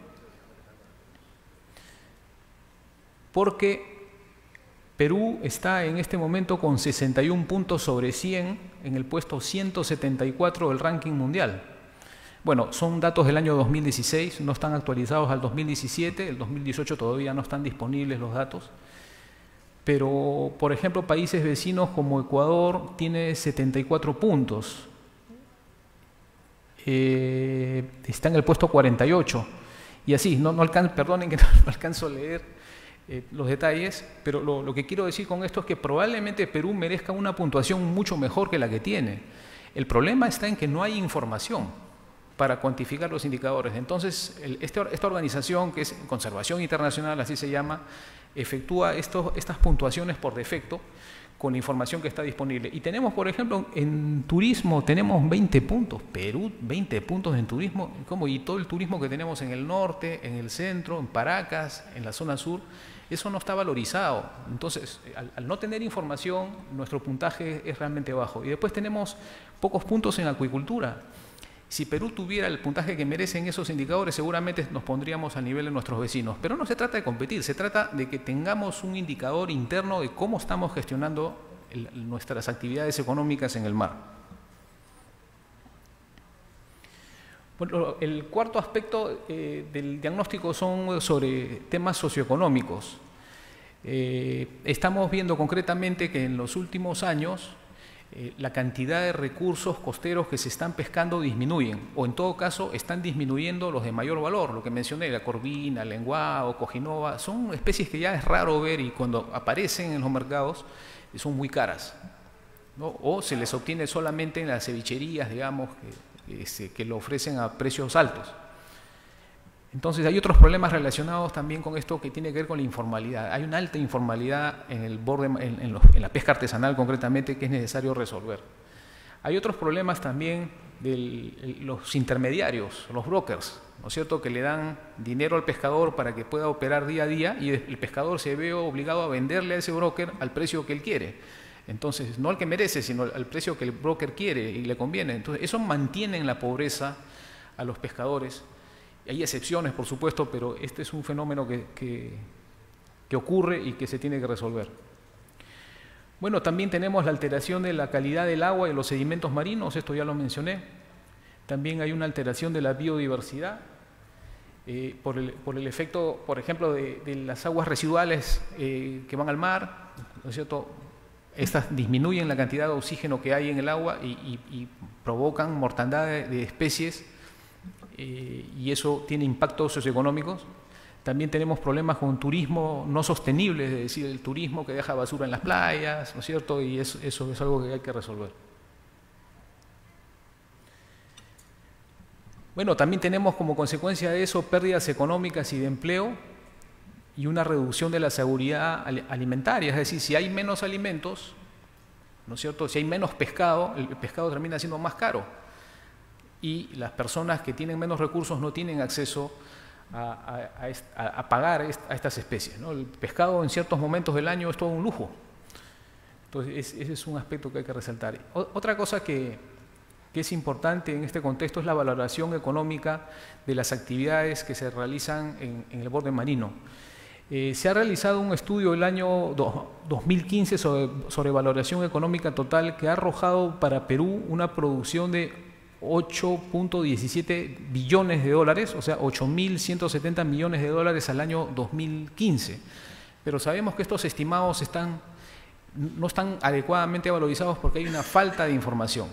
Porque Perú está en este momento con 61 puntos sobre 100 en el puesto 174 del ranking mundial. Bueno, son datos del año 2016, no están actualizados al 2017, el 2018 todavía no están disponibles los datos. Pero, por ejemplo, países vecinos como Ecuador tiene 74 puntos está en el puesto 48. Y así, perdonen que no alcanzo a leer los detalles, pero lo que quiero decir con esto es que probablemente Perú merezca una puntuación mucho mejor que la que tiene. El problema está en que no hay información para cuantificar los indicadores. Entonces, esta organización, que es Conservación Internacional, así se llama, efectúa estas puntuaciones por defecto con la información que está disponible. Y tenemos, por ejemplo, en turismo tenemos 20 puntos. Perú, 20 puntos en turismo. ¿Cómo? Y todo el turismo que tenemos en el norte, en el centro, en Paracas, en la zona sur, eso no está valorizado. Entonces, al no tener información, nuestro puntaje es realmente bajo. Y después tenemos pocos puntos en acuicultura. Si Perú tuviera el puntaje que merecen esos indicadores, seguramente nos pondríamos al nivel de nuestros vecinos. Pero no se trata de competir, se trata de que tengamos un indicador interno de cómo estamos gestionando nuestras actividades económicas en el mar. Bueno, el cuarto aspecto del diagnóstico son sobre temas socioeconómicos. Estamos viendo concretamente que en los últimos años la cantidad de recursos costeros que se están pescando disminuyen, o en todo caso están disminuyendo los de mayor valor, lo que mencioné, la corvina, lenguado, cojinova, son especies que ya es raro ver y cuando aparecen en los mercados son muy caras, ¿no? O se les obtiene solamente en las cevicherías, digamos, que lo ofrecen a precios altos. Entonces hay otros problemas relacionados también con esto que tiene que ver con la informalidad. Hay una alta informalidad en el borde, en la pesca artesanal concretamente, que es necesario resolver. Hay otros problemas también de los intermediarios, los brokers, ¿no es cierto?, que le dan dinero al pescador para que pueda operar día a día y el pescador se ve obligado a venderle a ese broker al precio que él quiere. Entonces, no al que merece, sino al precio que el broker quiere y le conviene. Entonces, eso mantiene en la pobreza a los pescadores. Hay excepciones, por supuesto, pero este es un fenómeno que ocurre y que se tiene que resolver. Bueno, también tenemos la alteración de la calidad del agua y los sedimentos marinos, esto ya lo mencioné. También hay una alteración de la biodiversidad por el efecto, por ejemplo, de las aguas residuales que van al mar, ¿no es cierto? Estas disminuyen la cantidad de oxígeno que hay en el agua y provocan mortandad de especies. Y eso tiene impactos socioeconómicos. También tenemos problemas con turismo no sostenible, es decir, el turismo que deja basura en las playas, ¿no es cierto? Y eso es algo que hay que resolver. Bueno, también tenemos como consecuencia de eso pérdidas económicas y de empleo y una reducción de la seguridad alimentaria. Es decir, si hay menos alimentos, ¿no es cierto? Si hay menos pescado, el pescado termina siendo más caro. Y las personas que tienen menos recursos no tienen acceso a pagar a estas especies, ¿no? El pescado en ciertos momentos del año es todo un lujo. Entonces, ese es un aspecto que hay que resaltar. Otra cosa que es importante en este contexto es la valoración económica de las actividades que se realizan en el borde marino. Se ha realizado un estudio el año 2015 sobre valoración económica total que ha arrojado para Perú una producción de 8.17 billones de dólares, o sea, 8.170 millones de dólares al año 2015. Pero sabemos que estos estimados no están adecuadamente valorizados porque hay una falta de información.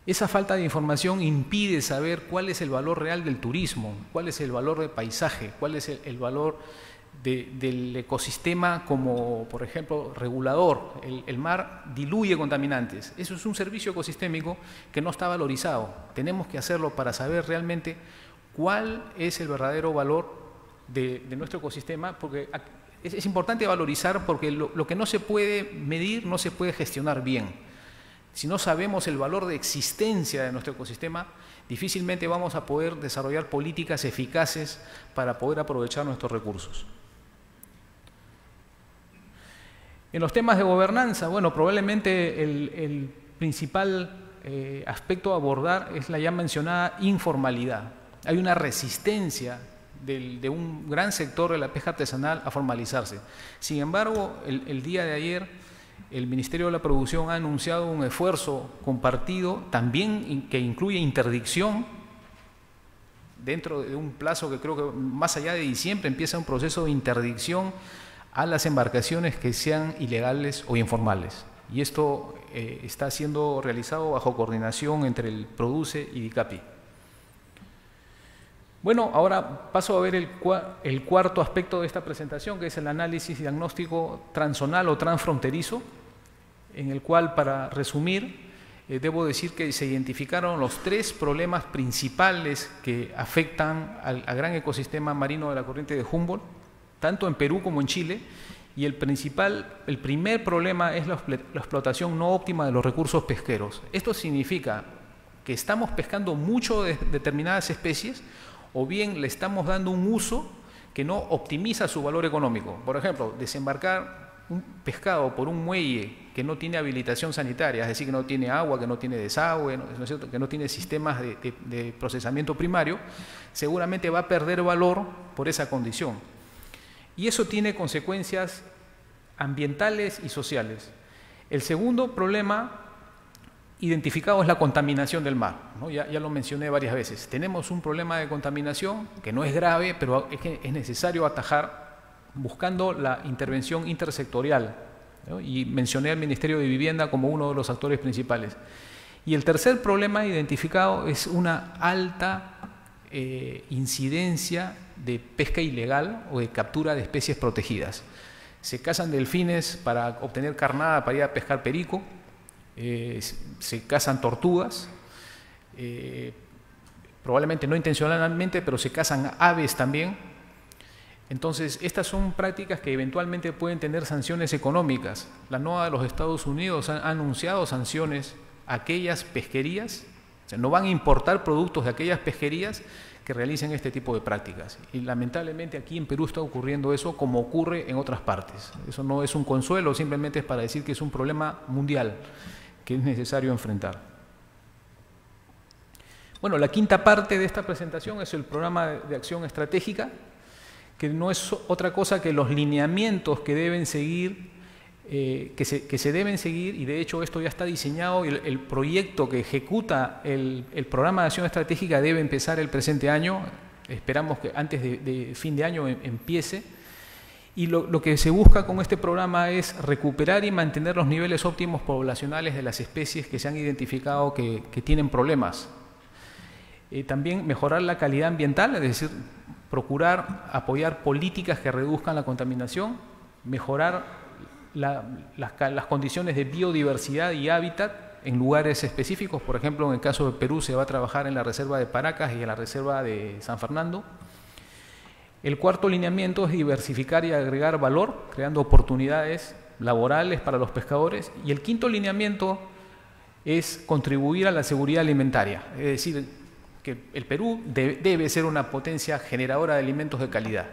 Esa falta de información impide saber cuál es el valor real del turismo, cuál es el valor del paisaje, cuál es el valor del ecosistema como, por ejemplo, regulador. El mar diluye contaminantes. Eso es un servicio ecosistémico que no está valorizado. Tenemos que hacerlo para saber realmente cuál es el verdadero valor de nuestro ecosistema, porque es importante valorizar porque lo que no se puede medir no se puede gestionar bien. Si no sabemos el valor de existencia de nuestro ecosistema, difícilmente vamos a poder desarrollar políticas eficaces para poder aprovechar nuestros recursos. En los temas de gobernanza, bueno, probablemente el principal aspecto a abordar es la ya mencionada informalidad. Hay una resistencia de un gran sector de la pesca artesanal a formalizarse. Sin embargo, el día de ayer, el Ministerio de la Producción ha anunciado un esfuerzo compartido, también que incluye interdicción, dentro de un plazo que creo que más allá de diciembre empieza un proceso de interdicción a las embarcaciones que sean ilegales o informales. Y esto está siendo realizado bajo coordinación entre el PRODUCE y DICAPI. Bueno, ahora paso a ver el cuarto aspecto de esta presentación, que es el análisis diagnóstico transzonal o transfronterizo, en el cual, para resumir, debo decir que se identificaron los 3 problemas principales que afectan al gran ecosistema marino de la corriente de Humboldt, tanto en Perú como en Chile, y el primer problema es la explotación no óptima de los recursos pesqueros. Esto significa que estamos pescando mucho de determinadas especies, o bien le estamos dando un uso que no optimiza su valor económico. Por ejemplo, desembarcar un pescado por un muelle que no tiene habilitación sanitaria, es decir, que no tiene agua, que no tiene desagüe, ¿no es cierto?, que no tiene sistemas de procesamiento primario, seguramente va a perder valor por esa condición. Y eso tiene consecuencias ambientales y sociales. El segundo problema identificado es la contaminación del mar, ¿no? Ya lo mencioné varias veces. Tenemos un problema de contaminación que no es grave, pero es necesario atajar buscando la intervención intersectorial, ¿no? Y mencioné al Ministerio de Vivienda como uno de los actores principales. Y el tercer problema identificado es una alta incidencia de pesca ilegal o de captura de especies protegidas. Se cazan delfines para obtener carnada para ir a pescar perico, se cazan tortugas, probablemente no intencionalmente, pero se cazan aves también. Entonces, estas son prácticas que eventualmente pueden tener sanciones económicas. La NOAA de los Estados Unidos ha anunciado sanciones a aquellas pesquerías, o sea, no van a importar productos de aquellas pesquerías que realicen este tipo de prácticas. Y lamentablemente aquí en Perú está ocurriendo eso, como ocurre en otras partes. Eso no es un consuelo, simplemente es para decir que es un problema mundial que es necesario enfrentar. Bueno, la quinta parte de esta presentación es el programa de acción estratégica, que no es otra cosa que los lineamientos que deben seguir, que se deben seguir, y de hecho esto ya está diseñado, y el proyecto que ejecuta el programa de acción estratégica debe empezar el presente año. Esperamos que antes de fin de año empiece. Y lo que se busca con este programa es recuperar y mantener los niveles óptimos poblacionales de las especies que se han identificado que tienen problemas. También mejorar la calidad ambiental, es decir, procurar apoyar políticas que reduzcan la contaminación, mejorar las condiciones de biodiversidad y hábitat en lugares específicos. Por ejemplo, en el caso de Perú se va a trabajar en la reserva de Paracas y en la reserva de San Fernando. El cuarto lineamiento es diversificar y agregar valor, creando oportunidades laborales para los pescadores. Y el quinto lineamiento es contribuir a la seguridad alimentaria, es decir, que el Perú debe ser una potencia generadora de alimentos de calidad.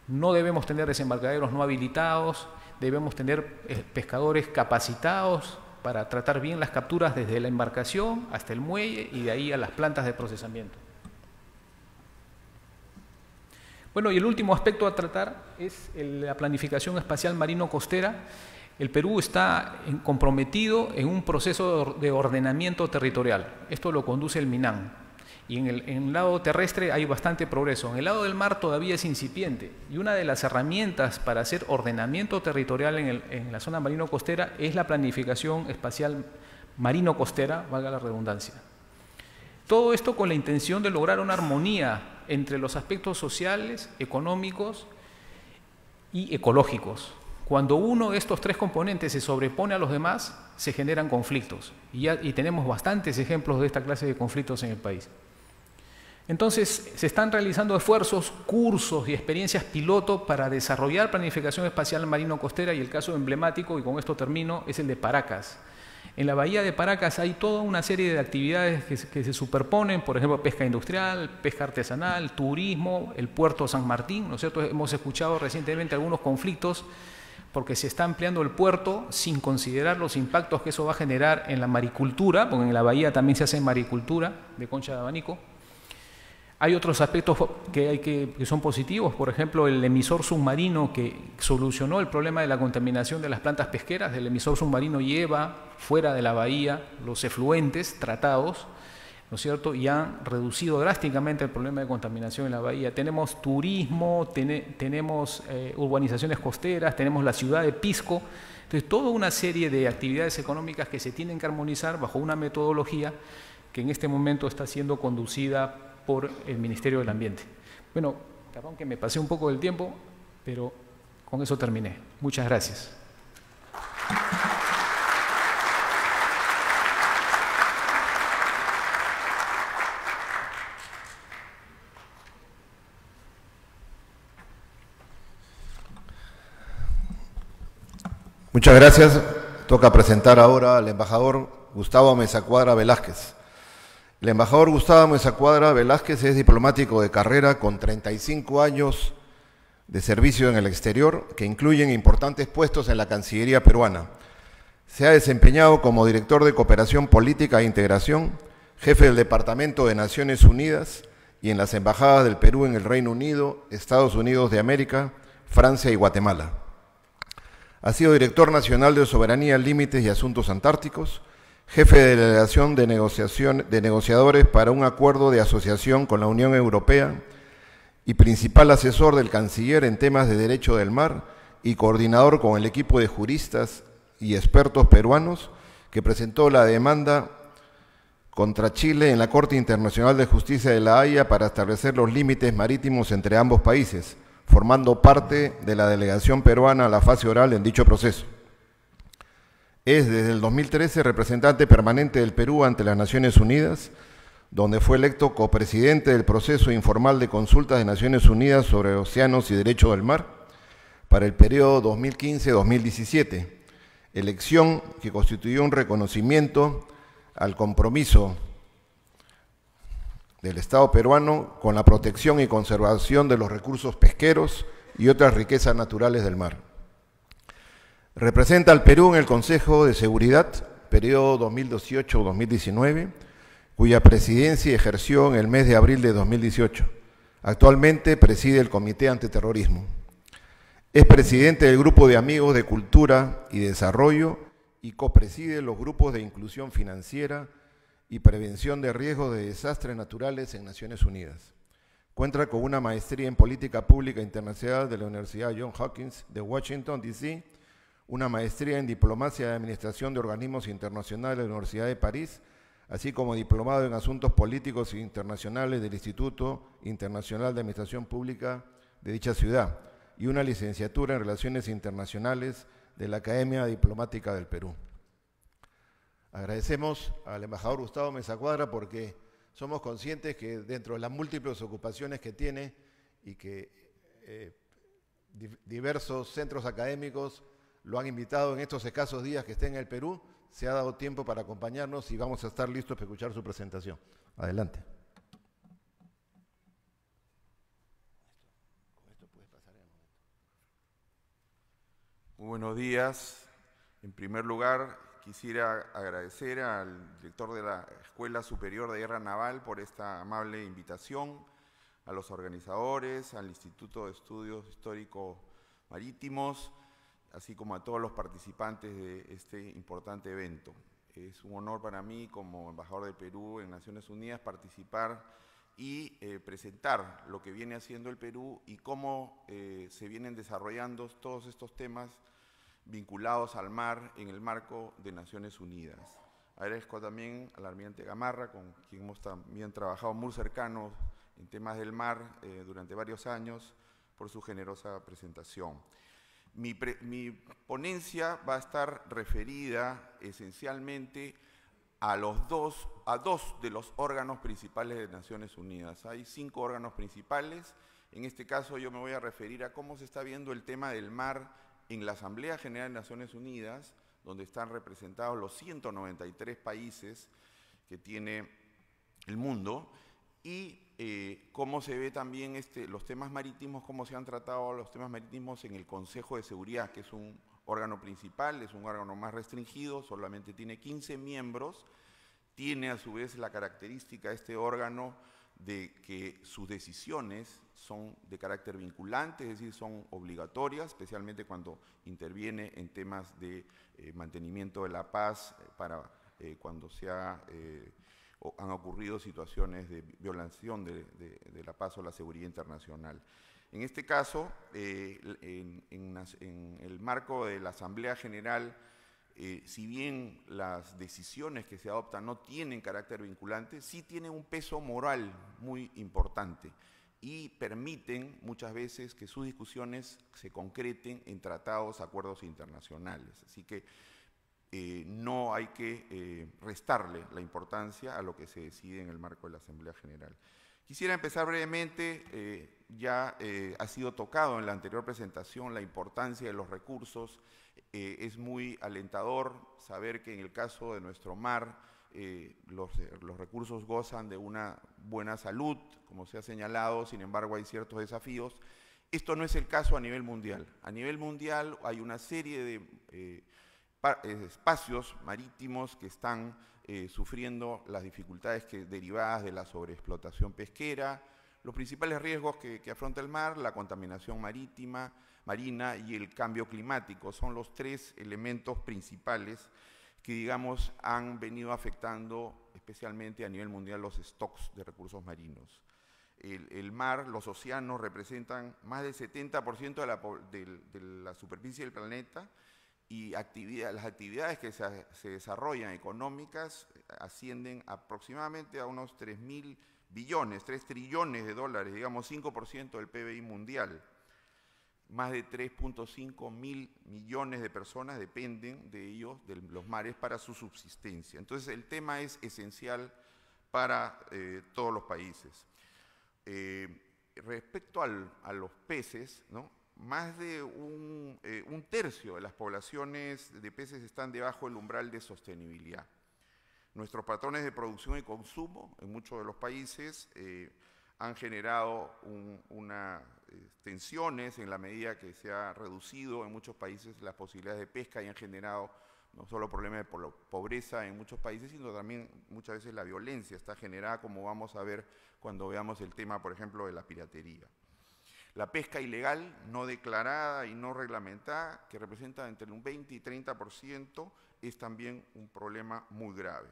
No debemos tener desembarcaderos no habilitados, debemos tener pescadores capacitados para tratar bien las capturas desde la embarcación hasta el muelle y de ahí a las plantas de procesamiento. Bueno, y el último aspecto a tratar es la planificación espacial marino-costera. El Perú está comprometido en un proceso de ordenamiento territorial. Esto lo conduce el MINAM. Y en el lado terrestre hay bastante progreso. En el lado del mar todavía es incipiente. Y una de las herramientas para hacer ordenamiento territorial en la zona marino-costera es la planificación espacial marino-costera, valga la redundancia. Todo esto con la intención de lograr una armonía entre los aspectos sociales, económicos y ecológicos. Cuando uno de estos 3 componentes se sobrepone a los demás, se generan conflictos. Y tenemos bastantes ejemplos de esta clase de conflictos en el país. Entonces, se están realizando esfuerzos, cursos y experiencias piloto para desarrollar planificación espacial marino-costera, y el caso emblemático, y con esto termino, es el de Paracas. En la bahía de Paracas hay toda una serie de actividades que se superponen, por ejemplo, pesca industrial, pesca artesanal, turismo, el puerto San Martín, ¿no es cierto? Hemos escuchado recientemente algunos conflictos porque se está ampliando el puerto sin considerar los impactos que eso va a generar en la maricultura, porque en la bahía también se hace maricultura de concha de abanico. Hay otros aspectos que son positivos, por ejemplo, el emisor submarino que solucionó el problema de la contaminación de las plantas pesqueras. El emisor submarino lleva fuera de la bahía los efluentes tratados ¿no es cierto? Y han reducido drásticamente el problema de contaminación en la bahía. Tenemos turismo, tenemos urbanizaciones costeras, tenemos la ciudad de Pisco. Entonces, toda una serie de actividades económicas que se tienen que armonizar bajo una metodología que en este momento está siendo conducida por el Ministerio del Ambiente. Bueno, perdón que me pasé un poco del tiempo, pero con eso terminé. Muchas gracias. Muchas gracias. Toca presentar ahora al embajador Gustavo Mesa Cuadra Velázquez. El embajador Gustavo Mesa Cuadra Velázquez es diplomático de carrera con 35 años de servicio en el exterior, que incluyen importantes puestos en la Cancillería peruana. Se ha desempeñado como director de Cooperación Política e Integración, jefe del Departamento de Naciones Unidas y en las embajadas del Perú en el Reino Unido, Estados Unidos de América, Francia y Guatemala. Ha sido director nacional de Soberanía, Límites y Asuntos Antárticos, jefe de delegación de negociadores para un acuerdo de asociación con la Unión Europea y principal asesor del canciller en temas de derecho del mar y coordinador con el equipo de juristas y expertos peruanos que presentó la demanda contra Chile en la Corte Internacional de Justicia de La Haya para establecer los límites marítimos entre ambos países, formando parte de la delegación peruana a la fase oral en dicho proceso. Es desde el 2013 representante permanente del Perú ante las Naciones Unidas, donde fue electo copresidente del proceso informal de consultas de Naciones Unidas sobre océanos y derecho del mar para el periodo 2015-2017, elección que constituyó un reconocimiento al compromiso del Estado peruano con la protección y conservación de los recursos pesqueros y otras riquezas naturales del mar. Representa al Perú en el Consejo de Seguridad, periodo 2018-2019, cuya presidencia ejerció en el mes de abril de 2018. Actualmente preside el Comité Antiterrorismo. Es presidente del Grupo de Amigos de Cultura y Desarrollo y copreside los grupos de inclusión financiera y prevención de riesgos de desastres naturales en Naciones Unidas. Cuenta con una maestría en Política Pública Internacional de la Universidad Johns Hopkins de Washington, D.C., una maestría en Diplomacia de Administración de Organismos Internacionales de la Universidad de París, así como diplomado en Asuntos Políticos Internacionales del Instituto Internacional de Administración Pública de dicha ciudad, y una licenciatura en Relaciones Internacionales de la Academia Diplomática del Perú. Agradecemos al embajador Gustavo Mesa Cuadra porque somos conscientes que dentro de las múltiples ocupaciones que tiene y que diversos centros académicos lo han invitado en estos escasos días que esté en el Perú, se ha dado tiempo para acompañarnos y vamos a estar listos para escuchar su presentación. Adelante. Muy buenos días. En primer lugar, quisiera agradecer al director de la Escuela Superior de Guerra Naval por esta amable invitación, a los organizadores, al Instituto de Estudios Históricos Marítimos, así como a todos los participantes de este importante evento. Es un honor para mí, como embajador del Perú en Naciones Unidas, participar y presentar lo que viene haciendo el Perú y cómo se vienen desarrollando todos estos temas vinculados al mar en el marco de Naciones Unidas. Agradezco también al almirante Gamarra, con quien hemos también trabajado muy cercanos en temas del mar durante varios años, por su generosa presentación. Mi ponencia va a estar referida esencialmente a dos de los órganos principales de Naciones Unidas. Hay 5 órganos principales. En este caso yo me voy a referir a cómo se está viendo el tema del mar en la Asamblea General de Naciones Unidas, donde están representados los 193 países que tiene el mundo, y cómo se ve también los temas marítimos, cómo se han tratado los temas marítimos en el Consejo de Seguridad, que es un órgano principal, es un órgano más restringido, solamente tiene 15 miembros, tiene a su vez la característica este órgano de que sus decisiones son de carácter vinculante, es decir, son obligatorias, especialmente cuando interviene en temas de mantenimiento de la paz, para cuando se ha han ocurrido situaciones de violación de la paz o la seguridad internacional. En este caso, en el marco de la Asamblea General, si bien las decisiones que se adoptan no tienen carácter vinculante, sí tienen un peso moral muy importante y permiten muchas veces que sus discusiones se concreten en tratados, acuerdos internacionales. Así que no hay que restarle la importancia a lo que se decide en el marco de la Asamblea General. Quisiera empezar brevemente, ya ha sido tocado en la anterior presentación la importancia de los recursos. Es muy alentador saber que en el caso de nuestro mar los recursos gozan de una buena salud, como se ha señalado, sin embargo hay ciertos desafíos. Esto no es el caso a nivel mundial. A nivel mundial hay una serie de espacios marítimos que están sufriendo las dificultades derivadas de la sobreexplotación pesquera, los principales riesgos que afronta el mar, la contaminación marina y el cambio climático. Son los tres elementos principales que, digamos, han venido afectando especialmente a nivel mundial los stocks de recursos marinos. El mar, los océanos representan más del 70% de la superficie del planeta, y las actividades que se desarrollan económicas ascienden aproximadamente a unos 3.000 billones, 3 trillones de dólares, digamos 5% del PBI mundial. Más de 3.5 mil millones de personas dependen de ellos, de los mares, para su subsistencia. Entonces el tema es esencial para todos los países. Respecto a los peces, ¿no? Más de un tercio de las poblaciones de peces están debajo del umbral de sostenibilidad. Nuestros patrones de producción y consumo en muchos de los países han generado unas tensiones en la medida que se ha reducido en muchos países las posibilidades de pesca y han generado no solo problemas de pobreza en muchos países, sino también muchas veces la violencia está generada, como vamos a ver cuando veamos el tema, por ejemplo, de la piratería. La pesca ilegal, no declarada y no reglamentada, que representa entre un 20 y 30%, es también un problema muy grave.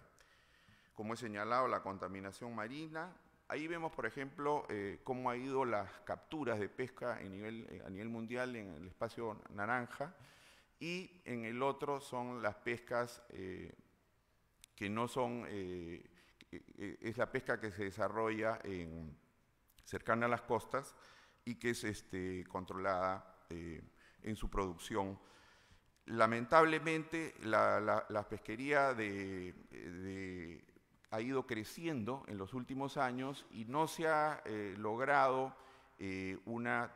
Como he señalado, la contaminación marina. Ahí vemos, por ejemplo, cómo han ido las capturas de pesca a nivel mundial en el espacio naranja, y en el otro son las pescas que no son, es la pesca que se desarrolla cercana a las costas, y que es controlada en su producción. Lamentablemente, la pesquería ha ido creciendo en los últimos años y no se ha logrado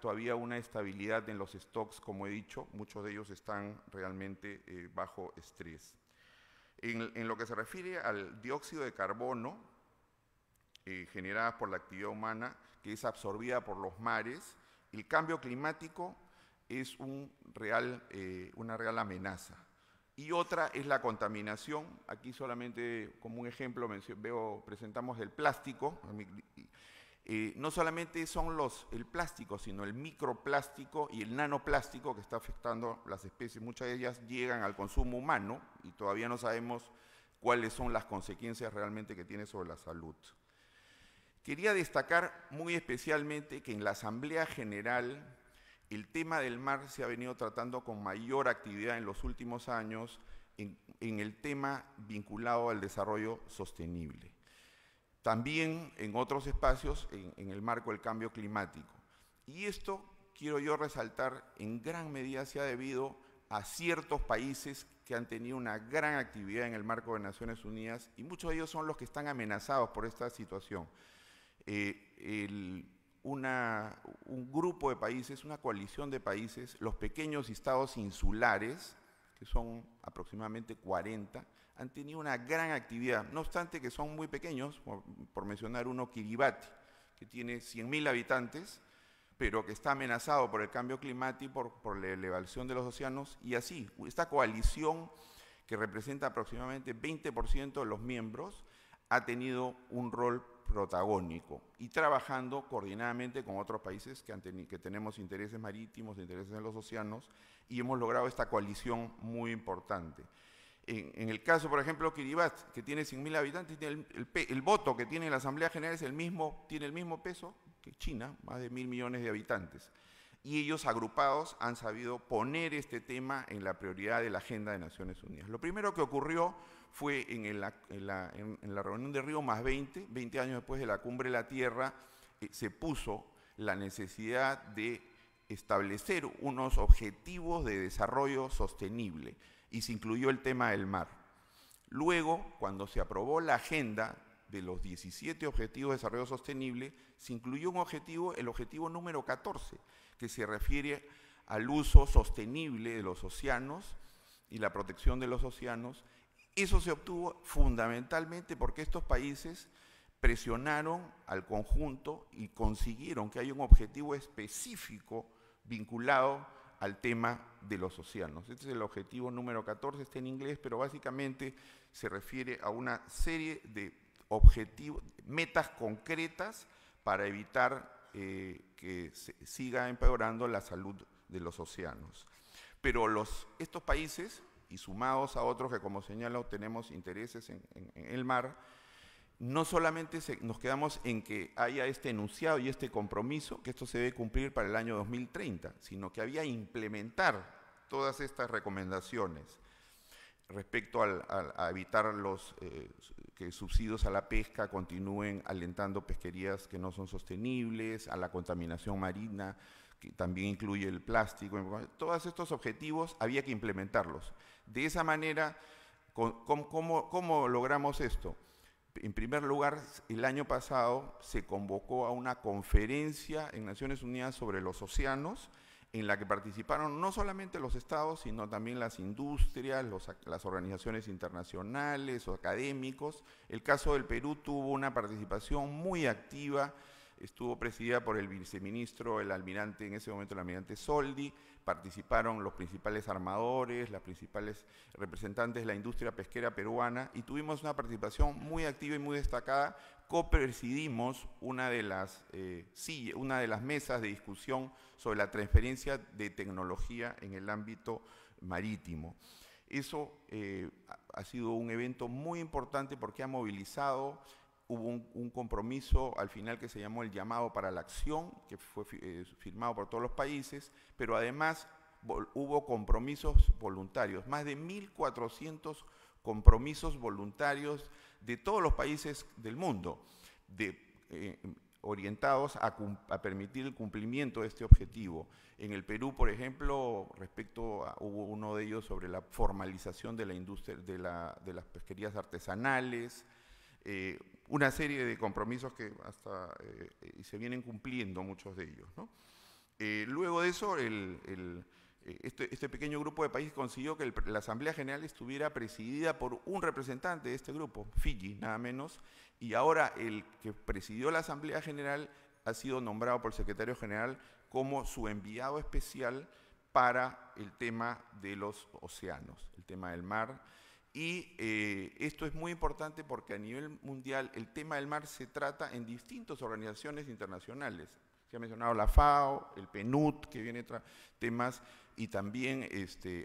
todavía una estabilidad en los stocks, como he dicho. Muchos de ellos están realmente bajo estrés. En lo que se refiere al dióxido de carbono generada por la actividad humana, que es absorbida por los mares, el cambio climático es una real amenaza. Y otra es la contaminación. Aquí solamente como un ejemplo presentamos el plástico. No solamente son el plástico, sino el microplástico y el nanoplástico que está afectando las especies. Muchas de ellas llegan al consumo humano y todavía no sabemos cuáles son las consecuencias realmente que tiene sobre la salud. Quería destacar muy especialmente que en la Asamblea General el tema del mar se ha venido tratando con mayor actividad en los últimos años en el tema vinculado al desarrollo sostenible. También en otros espacios en el marco del cambio climático. Y esto, quiero yo resaltar, en gran medida se ha debido a ciertos países que han tenido una gran actividad en el marco de Naciones Unidas, y muchos de ellos son los que están amenazados por esta situación. Un grupo de países, una coalición de países, los pequeños estados insulares, que son aproximadamente 40, han tenido una gran actividad, no obstante que son muy pequeños, por mencionar uno, Kiribati, que tiene 100.000 habitantes, pero que está amenazado por el cambio climático, por la elevación de los océanos, y así, esta coalición, que representa aproximadamente 20% de los miembros, ha tenido un rol protagónico y trabajando coordinadamente con otros países que tenemos intereses marítimos, intereses en los océanos, y hemos logrado esta coalición muy importante. En el caso, por ejemplo, Kiribati, que tiene 100.000 habitantes, tiene el voto que tiene la Asamblea General tiene el mismo peso que China, más de 1.000 millones de habitantes. Y ellos agrupados han sabido poner este tema en la prioridad de la agenda de Naciones Unidas. Lo primero que ocurrió fue en la reunión de Río +20, 20 años después de la Cumbre de la Tierra, se puso la necesidad de establecer unos objetivos de desarrollo sostenible y se incluyó el tema del mar. Luego, cuando se aprobó la agenda de los 17 Objetivos de Desarrollo Sostenible, se incluyó un objetivo, el objetivo número 14, que se refiere al uso sostenible de los océanos y la protección de los océanos. Eso se obtuvo fundamentalmente porque estos países presionaron al conjunto y consiguieron que haya un objetivo específico vinculado al tema de los océanos. Este es el objetivo número 14, está en inglés, pero básicamente se refiere a una serie de objetivos, metas concretas para evitar que siga empeorando la salud de los océanos. Pero estos países, y sumados a otros que, como señalo, tenemos intereses en el mar, no solamente nos quedamos en que haya este enunciado y este compromiso, que esto se debe cumplir para el año 2030, sino que había que implementar todas estas recomendaciones respecto a evitar que subsidios a la pesca continúen alentando pesquerías que no son sostenibles, a la contaminación marina, que también incluye el plástico. Todos estos objetivos había que implementarlos. De esa manera, ¿cómo logramos esto? En primer lugar, el año pasado se convocó a una conferencia en Naciones Unidas sobre los océanos, en la que participaron no solamente los estados, sino también las industrias, las organizaciones internacionales o académicos. El caso del Perú tuvo una participación muy activa, estuvo presidida por el viceministro, el almirante, en ese momento el almirante Soldi, participaron los principales armadores, las principales representantes de la industria pesquera peruana y tuvimos una participación muy activa y muy destacada. Copresidimos una de las mesas de discusión sobre la transferencia de tecnología en el ámbito marítimo. Eso ha sido un evento muy importante porque ha movilizado. Hubo un compromiso al final que se llamó el llamado para la acción, que fue firmado por todos los países, pero además hubo compromisos voluntarios, más de 1.400 compromisos voluntarios de todos los países del mundo, orientados a permitir el cumplimiento de este objetivo. En el Perú, por ejemplo, hubo uno de ellos sobre la formalización de la industria de las pesquerías artesanales, una serie de compromisos que se vienen cumpliendo muchos de ellos, ¿no? Luego de eso, este pequeño grupo de países consiguió que la Asamblea General estuviera presidida por un representante de este grupo, Fiji, nada menos, y ahora el que presidió la Asamblea General ha sido nombrado por el Secretario General como su enviado especial para el tema de los océanos, el tema del mar. Y esto es muy importante porque a nivel mundial el tema del mar se trata en distintas organizaciones internacionales. Se ha mencionado la FAO, el PNUD, que viene temas, y también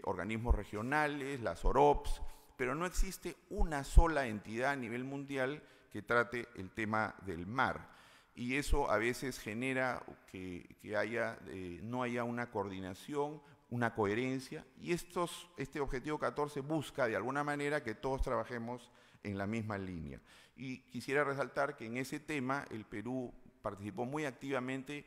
organismos regionales, las OROPS, pero no existe una sola entidad a nivel mundial que trate el tema del mar. Y eso a veces genera que no haya una coordinación, una coherencia, y este objetivo 14 busca de alguna manera que todos trabajemos en la misma línea. Y quisiera resaltar que en ese tema el Perú participó muy activamente,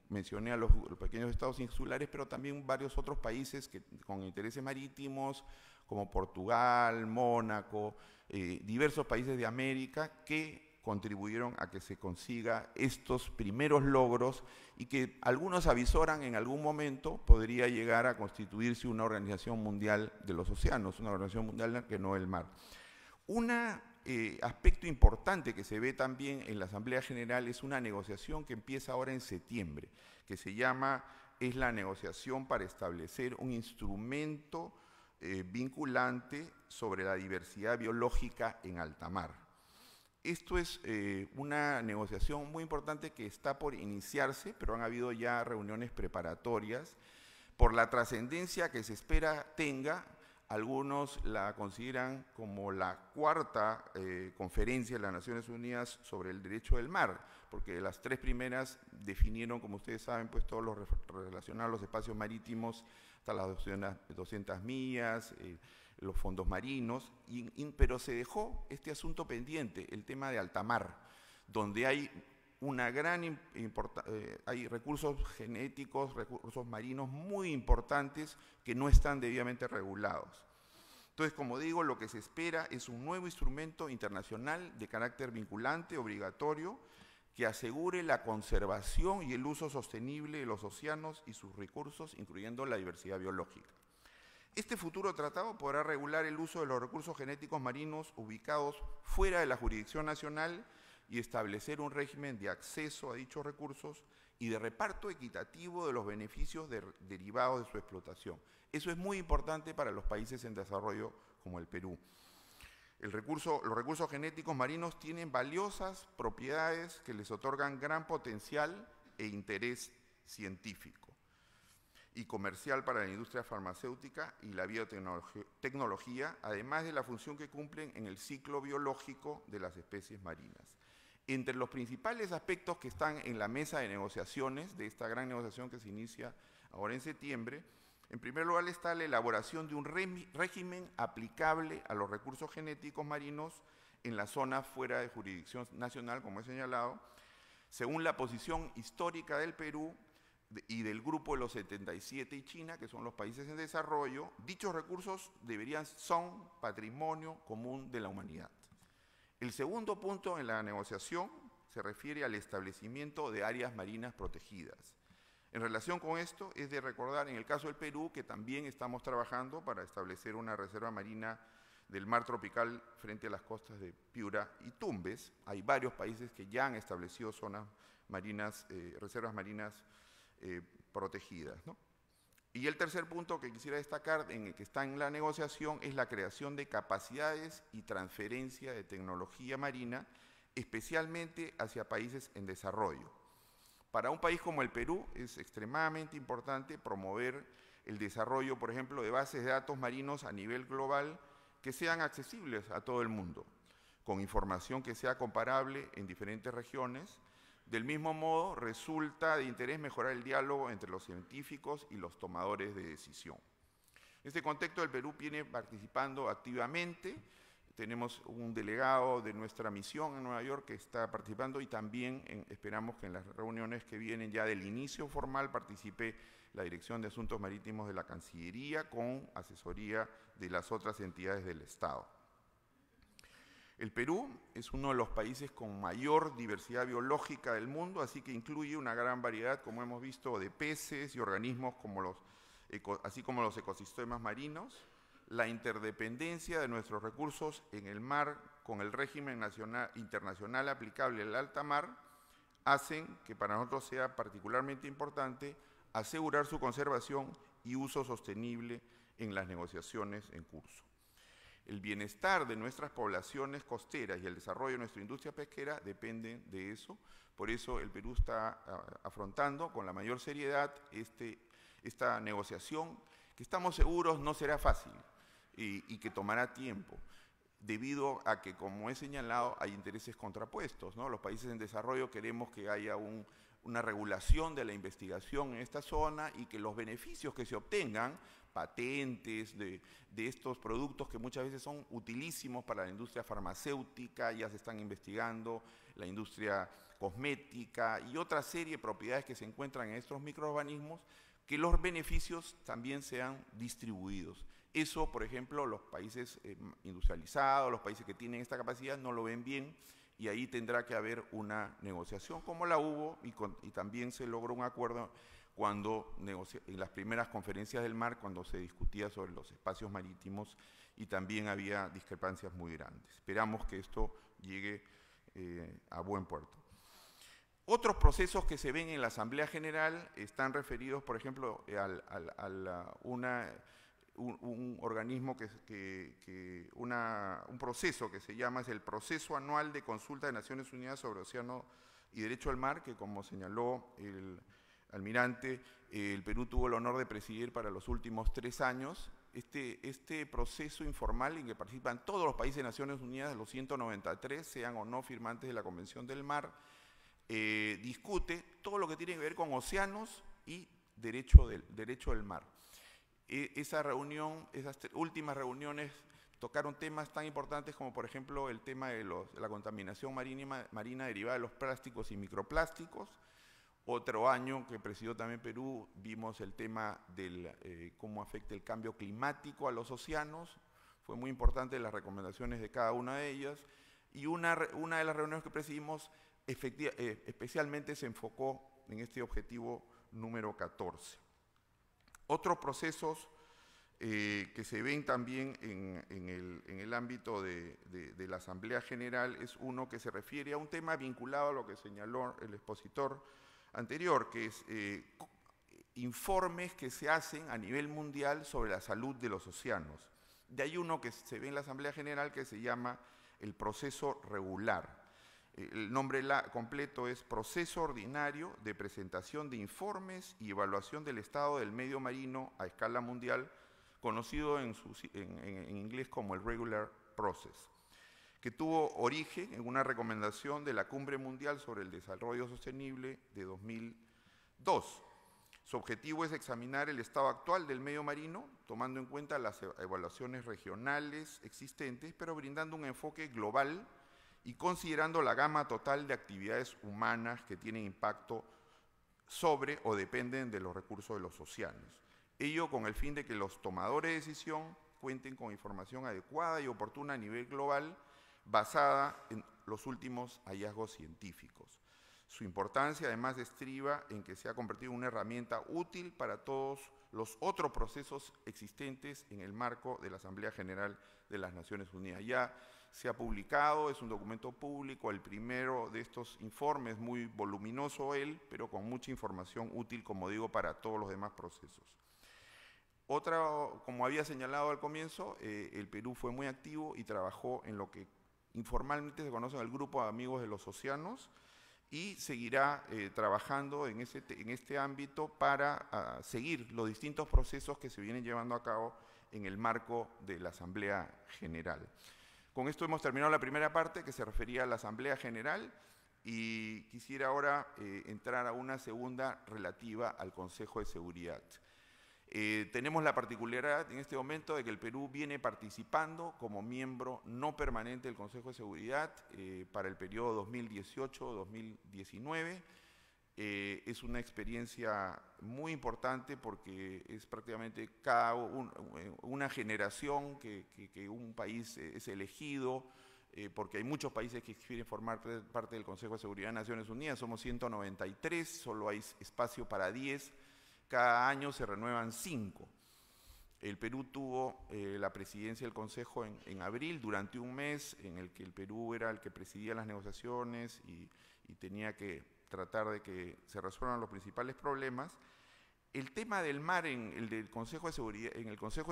mencioné a los pequeños estados insulares, pero también varios otros países con intereses marítimos, como Portugal, Mónaco, diversos países de América que contribuyeron a que se consiga estos primeros logros y que algunos avisoran en algún momento podría llegar a constituirse una organización mundial de los océanos, una organización mundial que no el mar. Un aspecto importante que se ve también en la Asamblea General es una negociación que empieza ahora en septiembre, que es la negociación para establecer un instrumento vinculante sobre la diversidad biológica en alta mar. Esto es una negociación muy importante que está por iniciarse, pero han habido ya reuniones preparatorias. Por la trascendencia que se espera tenga, Algunos la consideran como la cuarta conferencia de las Naciones Unidas sobre el derecho del mar, porque las tres primeras definieron, como ustedes saben, pues todo lo relacionado a los espacios marítimos, hasta las 200 millas, los fondos marinos, pero se dejó este asunto pendiente, el tema de alta mar, donde hay una gran hay recursos genéticos, recursos marinos muy importantes que no están debidamente regulados. Entonces, como digo, lo que se espera es un nuevo instrumento internacional de carácter vinculante, obligatorio, que asegure la conservación y el uso sostenible de los océanos y sus recursos, incluyendo la diversidad biológica. Este futuro tratado podrá regular el uso de los recursos genéticos marinos ubicados fuera de la jurisdicción nacional y establecer un régimen de acceso a dichos recursos y de reparto equitativo de los beneficios derivados de su explotación. Eso es muy importante para los países en desarrollo como el Perú. Los recursos genéticos marinos tienen valiosas propiedades que les otorgan gran potencial e interés científico y comercial para la industria farmacéutica y la biotecnología, además de la función que cumplen en el ciclo biológico de las especies marinas. Entre los principales aspectos que están en la mesa de negociaciones, de esta gran negociación que se inicia ahora en septiembre, en primer lugar está la elaboración de un régimen aplicable a los recursos genéticos marinos en la zona fuera de jurisdicción nacional, como he señalado, según la posición histórica del Perú y del Grupo de los 77 y China, que son los países en desarrollo. Dichos recursos son patrimonio común de la humanidad. El segundo punto en la negociación se refiere al establecimiento de áreas marinas protegidas. En relación con esto, es de recordar en el caso del Perú que también estamos trabajando para establecer una reserva marina del mar tropical frente a las costas de Piura y Tumbes. Hay varios países que ya han establecido zonas marinas, reservas marinas protegidas, ¿no? Y el tercer punto que quisiera destacar, en el que está en la negociación, es la creación de capacidades y transferencia de tecnología marina, especialmente hacia países en desarrollo. Para un país como el Perú es extremadamente importante promover el desarrollo, por ejemplo, de bases de datos marinos a nivel global que sean accesibles a todo el mundo, con información que sea comparable en diferentes regiones. Del mismo modo, resulta de interés mejorar el diálogo entre los científicos y los tomadores de decisión. En este contexto, el Perú viene participando activamente. Tenemos un delegado de nuestra misión en Nueva York que está participando y también esperamos que en las reuniones que vienen ya del inicio formal participe la Dirección de Asuntos Marítimos de la Cancillería con asesoría de las otras entidades del Estado. El Perú es uno de los países con mayor diversidad biológica del mundo, así que incluye una gran variedad, como hemos visto, de peces y organismos, así como los ecosistemas marinos. La interdependencia de nuestros recursos en el mar con el régimen internacional aplicable al alta mar hacen que para nosotros sea particularmente importante asegurar su conservación y uso sostenible en las negociaciones en curso. El bienestar de nuestras poblaciones costeras y el desarrollo de nuestra industria pesquera dependen de eso. Por eso el Perú está afrontando con la mayor seriedad esta negociación, que estamos seguros no será fácil y que tomará tiempo, debido a que, como he señalado, hay intereses contrapuestos, ¿no? Los países en desarrollo queremos que haya una regulación de la investigación en esta zona y que los beneficios que se obtengan, patentes de estos productos que muchas veces son utilísimos para la industria farmacéutica, ya se están investigando, la industria cosmética y otra serie de propiedades que se encuentran en estos microorganismos, que los beneficios también sean distribuidos. Eso, por ejemplo, los países industrializados, los países que tienen esta capacidad no lo ven bien y ahí tendrá que haber una negociación como la hubo y también se logró un acuerdo cuando en las primeras conferencias del mar, cuando se discutía sobre los espacios marítimos y también había discrepancias muy grandes. Esperamos que esto llegue a buen puerto. Otros procesos que se ven en la Asamblea General están referidos, por ejemplo, a un organismo un proceso que se llama el Proceso Anual de Consulta de Naciones Unidas sobre Océano y Derecho al Mar, que, como señaló el almirante, el Perú tuvo el honor de presidir para los últimos 3 años. este proceso informal en que participan todos los países de Naciones Unidas, los 193, sean o no firmantes de la Convención del Mar, discute todo lo que tiene que ver con océanos y derecho del mar. Esa reunión, esas últimas reuniones tocaron temas tan importantes como, por ejemplo, el tema de la contaminación marina derivada de los plásticos y microplásticos. Otro año que presidió también Perú, vimos el tema de cómo afecta el cambio climático a los océanos. Fue muy importante las recomendaciones de cada una de ellas. Y una de las reuniones que presidimos especialmente se enfocó en este objetivo número 14. Otros procesos que se ven también en el ámbito de la Asamblea General es uno que se refiere a un tema vinculado a lo que señaló el expositor anterior, que es informes que se hacen a nivel mundial sobre la salud de los océanos. De ahí uno que se ve en la Asamblea General que se llama el proceso regular. El nombre completo es Proceso Ordinario de Presentación de Informes y Evaluación del Estado del Medio Marino a Escala Mundial, conocido en inglés como el Regular Process, que tuvo origen en una recomendación de la Cumbre Mundial sobre el Desarrollo Sostenible de 2002. Su objetivo es examinar el estado actual del medio marino, tomando en cuenta las evaluaciones regionales existentes, pero brindando un enfoque global y considerando la gama total de actividades humanas que tienen impacto sobre o dependen de los recursos de los océanos. Ello con el fin de que los tomadores de decisión cuenten con información adecuada y oportuna a nivel global, basada en los últimos hallazgos científicos. Su importancia además estriba en que se ha convertido en una herramienta útil para todos los otros procesos existentes en el marco de la Asamblea General de las Naciones Unidas. Ya se ha publicado, es un documento público, el primero de estos informes, muy voluminoso él, pero con mucha información útil, como digo, para todos los demás procesos. Otra, como había señalado al comienzo, el Perú fue muy activo y trabajó en lo que informalmente se conoce el Grupo de Amigos de los Océanos, y seguirá trabajando en este ámbito para seguir los distintos procesos que se vienen llevando a cabo en el marco de la Asamblea General. Con esto hemos terminado la primera parte que se refería a la Asamblea General y quisiera ahora entrar a una segunda relativa al Consejo de Seguridad. Tenemos la particularidad en este momento de que el Perú viene participando como miembro no permanente del Consejo de Seguridad para el periodo 2018-2019. Es una experiencia muy importante porque es prácticamente una generación que un país es elegido, porque hay muchos países que quieren formar parte del Consejo de Seguridad de Naciones Unidas. Somos 193, solo hay espacio para 10. Cada año se renuevan 5. El Perú tuvo la presidencia del Consejo en abril, durante un mes, en el que el Perú era el que presidía las negociaciones y tenía que tratar de que se resuelvan los principales problemas. El tema del mar en el Consejo de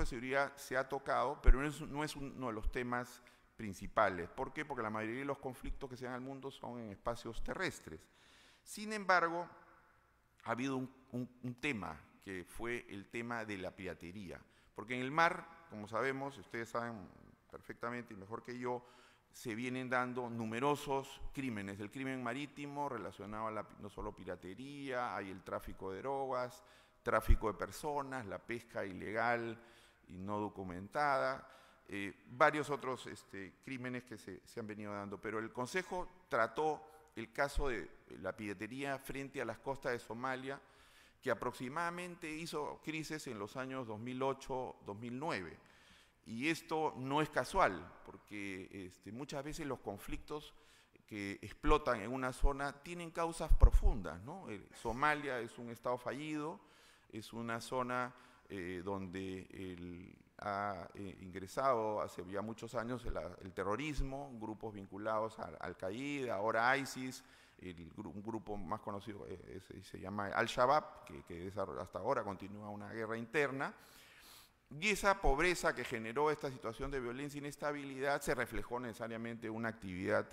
Seguridad se ha tocado, pero no es uno de los temas principales. ¿Por qué? Porque la mayoría de los conflictos que se dan en el mundo son en espacios terrestres. Sin embargo, ha habido un tema que fue el tema de la piratería, porque en el mar, como sabemos, ustedes saben perfectamente y mejor que yo, se vienen dando numerosos crímenes. El crimen marítimo relacionado a no solo piratería, hay el tráfico de drogas, tráfico de personas, la pesca ilegal y no documentada, varios otros crímenes que se han venido dando, pero el Consejo trató el caso de la piratería frente a las costas de Somalia, que aproximadamente hizo crisis en los años 2008-2009. Y esto no es casual, porque muchas veces los conflictos que explotan en una zona tienen causas profundas, ¿no? Somalia es un estado fallido, es una zona donde ha ingresado hace ya muchos años el terrorismo, grupos vinculados a Al-Qaeda, ahora ISIS, un grupo más conocido se llama Al-Shabaab, que hasta ahora continúa una guerra interna. Y esa pobreza que generó esta situación de violencia e inestabilidad se reflejó necesariamente en una actividad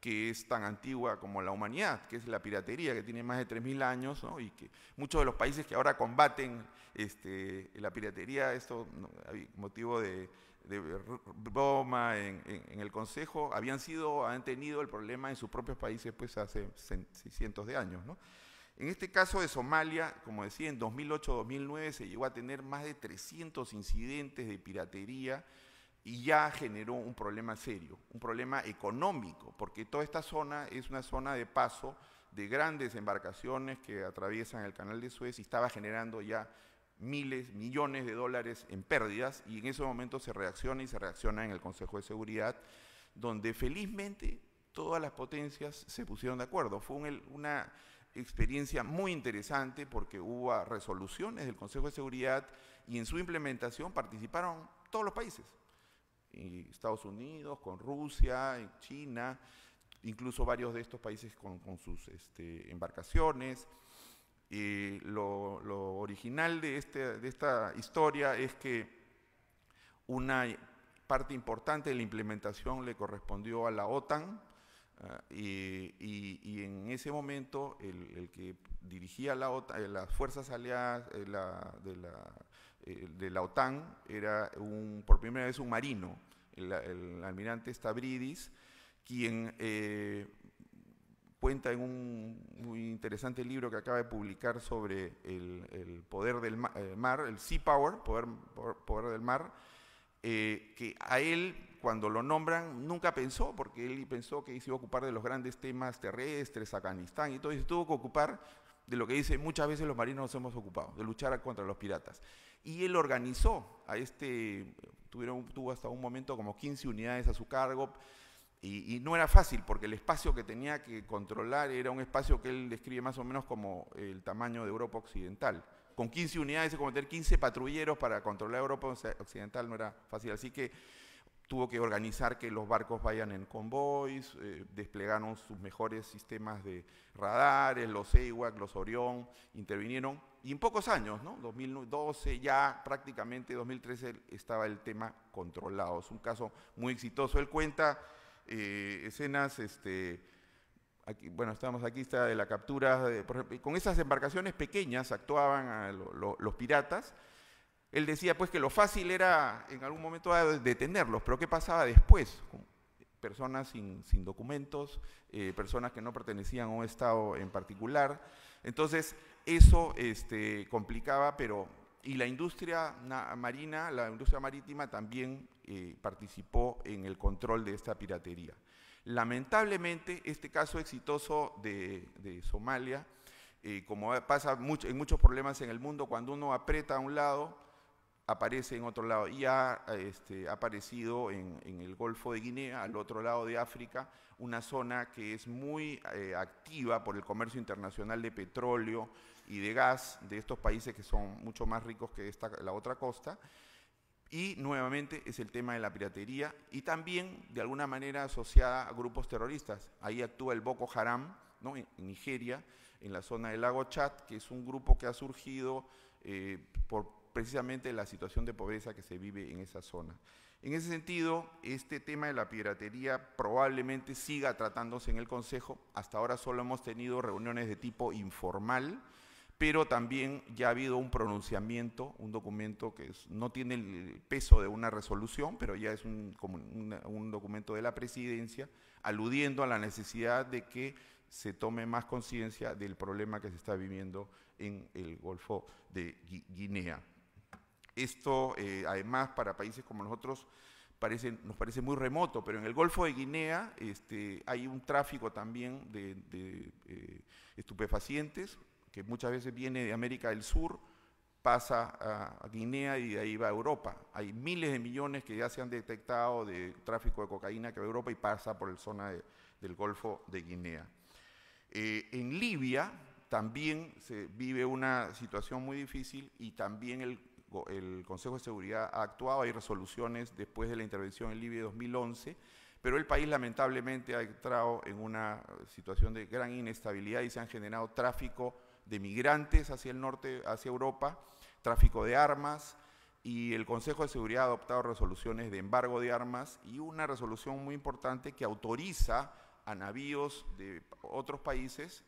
que es tan antigua como la humanidad, que es la piratería, que tiene más de 3.000 años, ¿no? Y que muchos de los países que ahora combaten la piratería, esto hay motivo de broma en el Consejo, han tenido el problema en sus propios países pues hace cientos de años, ¿no? En este caso de Somalia, como decía, en 2008-2009 se llegó a tener más de 300 incidentes de piratería y ya generó un problema serio, un problema económico, porque toda esta zona es una zona de paso de grandes embarcaciones que atraviesan el Canal de Suez y estaba generando ya miles, millones de dólares en pérdidas, y en ese momento se reacciona en el Consejo de Seguridad, donde felizmente todas las potencias se pusieron de acuerdo. Fue una experiencia muy interesante porque hubo resoluciones del Consejo de Seguridad y en su implementación participaron todos los países. Estados Unidos, con Rusia, China, incluso varios de estos países con sus embarcaciones. Lo original de esta historia es que una parte importante de la implementación le correspondió a la OTAN, y en ese momento el que dirigía la OTAN, las fuerzas aliadas de la OTAN era por primera vez un marino, el almirante Stavridis, quien cuenta en un muy interesante libro que acaba de publicar sobre el poder del mar, el Sea Power, poder del mar, que a él, cuando lo nombran, nunca pensó, porque él pensó que se iba a ocupar de los grandes temas terrestres, Afganistán y todo, y se tuvo que ocupar de lo que dice muchas veces los marinos nos hemos ocupado, de luchar contra los piratas. Y él organizó tuvo hasta un momento como 15 unidades a su cargo, y no era fácil porque el espacio que tenía que controlar era un espacio que él describe más o menos como el tamaño de Europa Occidental. Con 15 unidades, como meter 15 patrulleros para controlar Europa Occidental no era fácil, así que tuvo que organizar que los barcos vayan en convoys, desplegaron sus mejores sistemas de radares, los AWACS, los Orión, intervinieron, y en pocos años, ¿no? 2012, ya prácticamente 2013 estaba el tema controlado. Es un caso muy exitoso. Él cuenta escenas, aquí, bueno, aquí está de la captura, por ejemplo, con esas embarcaciones pequeñas actuaban los piratas. Él decía pues que lo fácil era en algún momento detenerlos, pero ¿qué pasaba después? Con personas sin documentos, personas que no pertenecían a un estado en particular. Entonces eso complicaba, y la industria marina, la industria marítima también participó en el control de esta piratería. Lamentablemente, este caso exitoso de Somalia, como pasa en muchos problemas en el mundo, cuando uno aprieta a un lado, aparece en otro lado, y ha aparecido en el Golfo de Guinea, al otro lado de África, una zona que es muy activa por el comercio internacional de petróleo y de gas de estos países que son mucho más ricos que la otra costa, y nuevamente es el tema de la piratería y también de alguna manera asociada a grupos terroristas. Ahí actúa el Boko Haram, ¿no? En Nigeria, en la zona del lago Chad, que es un grupo que ha surgido por precisamente la situación de pobreza que se vive en esa zona. En ese sentido, este tema de la piratería probablemente siga tratándose en el Consejo. Hasta ahora solo hemos tenido reuniones de tipo informal, pero también ya ha habido un pronunciamiento, un documento que no tiene el peso de una resolución, pero ya es un documento de la Presidencia, aludiendo a la necesidad de que se tome más conciencia del problema que se está viviendo en el Golfo de Guinea. Esto, además, para países como nosotros, nos parece muy remoto, pero en el Golfo de Guinea hay un tráfico también de estupefacientes, que muchas veces viene de América del Sur, pasa a Guinea y de ahí va a Europa. Hay miles de millones que ya se han detectado de tráfico de cocaína que va a Europa y pasa por la zona del Golfo de Guinea. En Libia también se vive una situación muy difícil y también el Consejo de Seguridad ha actuado. Hay resoluciones después de la intervención en Libia de 2011, pero el país lamentablemente ha entrado en una situación de gran inestabilidad y se han generado tráfico de migrantes hacia el norte, hacia Europa, tráfico de armas, y el Consejo de Seguridad ha adoptado resoluciones de embargo de armas y una resolución muy importante que autoriza a navíos de otros países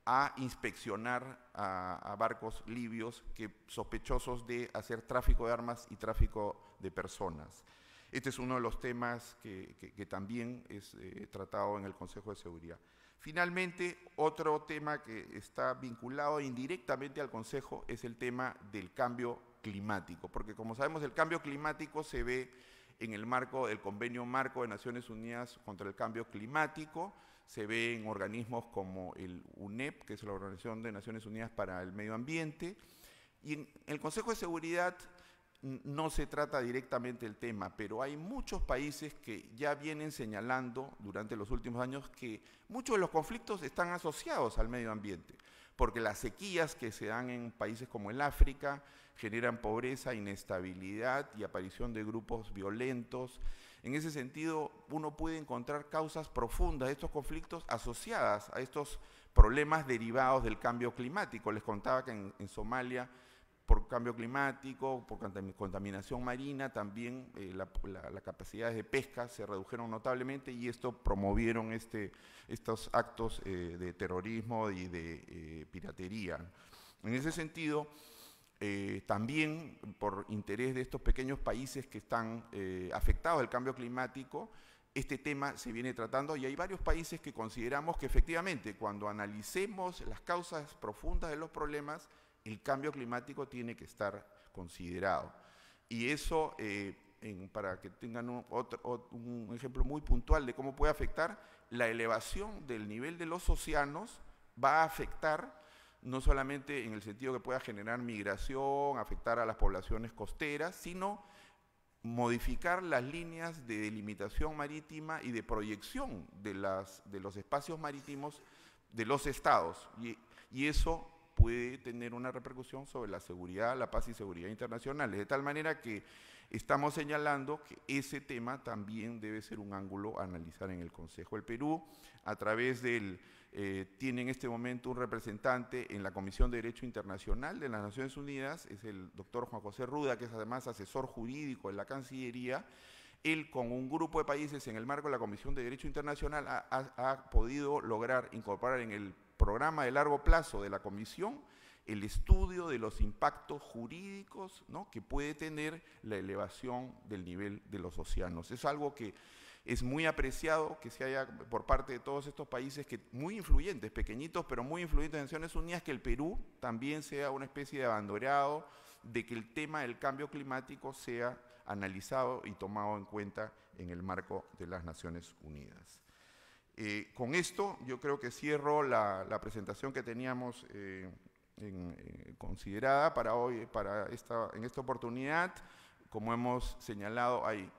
a inspeccionar a barcos libios sospechosos de hacer tráfico de armas y tráfico de personas. Este es uno de los temas que también es tratado en el Consejo de Seguridad. Finalmente, otro tema que está vinculado indirectamente al Consejo es el tema del cambio climático, porque como sabemos el cambio climático se ve en el marco del Convenio Marco de Naciones Unidas contra el Cambio Climático, se ve en organismos como el UNEP, que es la Organización de Naciones Unidas para el Medio Ambiente, y en el Consejo de Seguridad no se trata directamente el tema, pero hay muchos países que ya vienen señalando durante los últimos años que muchos de los conflictos están asociados al medio ambiente, porque las sequías que se dan en países como el África generan pobreza, inestabilidad y aparición de grupos violentos. En ese sentido, uno puede encontrar causas profundas de estos conflictos asociadas a estos problemas derivados del cambio climático. Les contaba que en Somalia, por cambio climático, por contaminación marina, también las capacidades de pesca se redujeron notablemente y esto promovieron estos actos de terrorismo y de piratería. En ese sentido, también por interés de estos pequeños países que están afectados del cambio climático, este tema se viene tratando y hay varios países que consideramos que efectivamente cuando analicemos las causas profundas de los problemas, el cambio climático tiene que estar considerado. Y eso, para que tengan un ejemplo muy puntual de cómo puede afectar, la elevación del nivel de los océanos va a afectar no solamente en el sentido que pueda generar migración, afectar a las poblaciones costeras, sino modificar las líneas de delimitación marítima y de proyección de los espacios marítimos de los estados. Y eso puede tener una repercusión sobre la seguridad, la paz y seguridad internacionales, de tal manera que estamos señalando que ese tema también debe ser un ángulo a analizar en el Consejo. El Perú, a través tiene en este momento un representante en la Comisión de Derecho Internacional de las Naciones Unidas, es el doctor Juan José Ruda, que es además asesor jurídico de la Cancillería. Él, con un grupo de países en el marco de la Comisión de Derecho Internacional, ha podido lograr incorporar en el programa de largo plazo de la Comisión el estudio de los impactos jurídicos, ¿no?, que puede tener la elevación del nivel de los océanos. Es algo que es muy apreciado que se haya por parte de todos estos países muy influyentes, pequeñitos pero muy influyentes en Naciones Unidas, que el Perú también sea una especie de abanderado de que el tema del cambio climático sea analizado y tomado en cuenta en el marco de las Naciones Unidas. Con esto yo creo que cierro la presentación que teníamos considerada para hoy, en esta oportunidad. Como hemos señalado, hay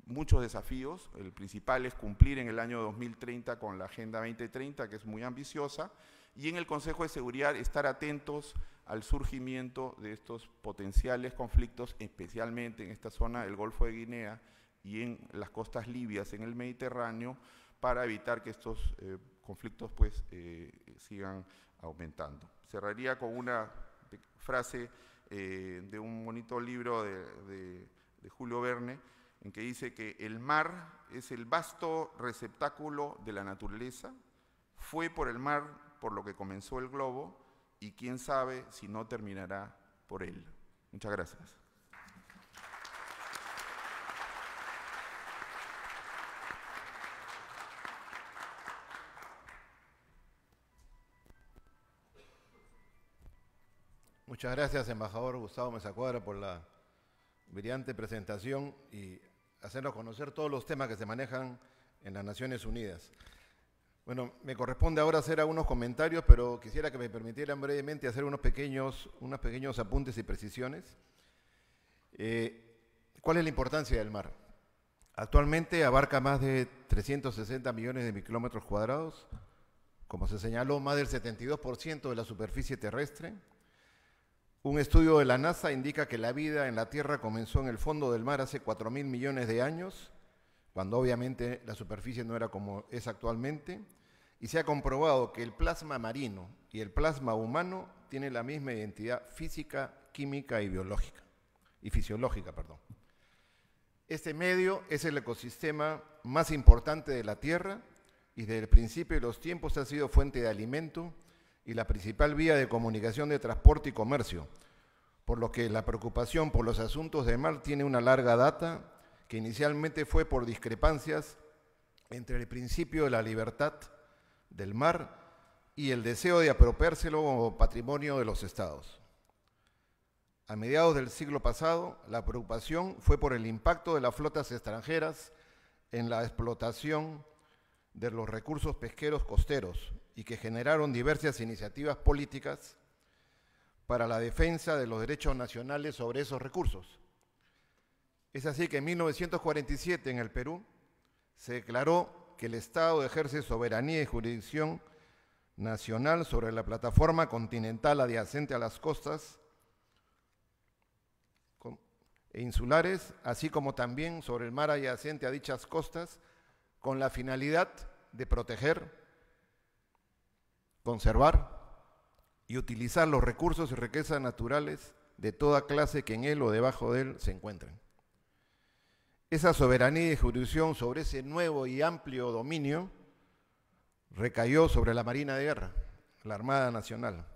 muchos desafíos. El principal es cumplir en el año 2030 con la Agenda 2030, que es muy ambiciosa, y en el Consejo de Seguridad estar atentos al surgimiento de estos potenciales conflictos, especialmente en esta zona del Golfo de Guinea y en las costas libias en el Mediterráneo, para evitar que estos conflictos pues, sigan aumentando. Cerraría con una frase de un bonito libro de Julio Verne, en que dice que el mar es el vasto receptáculo de la naturaleza, fue por el mar por lo que comenzó el globo, y quién sabe si no terminará por él. Muchas gracias. Muchas gracias, embajador Gustavo Meza Cuadra, por la brillante presentación y hacernos conocer todos los temas que se manejan en las Naciones Unidas. Bueno, me corresponde ahora hacer algunos comentarios, pero quisiera que me permitieran brevemente hacer unos pequeños apuntes y precisiones. ¿Cuál es la importancia del mar? Actualmente abarca más de 360 millones de kilómetros cuadrados, como se señaló, más del 72% de la superficie terrestre. Un estudio de la NASA indica que la vida en la Tierra comenzó en el fondo del mar hace 4.000 millones de años, cuando obviamente la superficie no era como es actualmente, y se ha comprobado que el plasma marino y el plasma humano tienen la misma identidad física, química y fisiológica. Este medio es el ecosistema más importante de la Tierra, y desde el principio de los tiempos ha sido fuente de alimento y la principal vía de comunicación de transporte y comercio, por lo que la preocupación por los asuntos del mar tiene una larga data, que inicialmente fue por discrepancias entre el principio de la libertad del mar y el deseo de apropiárselo como patrimonio de los estados. A mediados del siglo pasado, la preocupación fue por el impacto de las flotas extranjeras en la explotación de los recursos pesqueros costeros y que generaron diversas iniciativas políticas para la defensa de los derechos nacionales sobre esos recursos. Es así que en 1947 en el Perú se declaró que el Estado ejerce soberanía y jurisdicción nacional sobre la plataforma continental adyacente a las costas e insulares, así como también sobre el mar adyacente a dichas costas, con la finalidad de proteger, conservar y utilizar los recursos y riquezas naturales de toda clase que en él o debajo de él se encuentren. Esa soberanía y jurisdicción sobre ese nuevo y amplio dominio recayó sobre la Marina de Guerra, la Armada Nacional,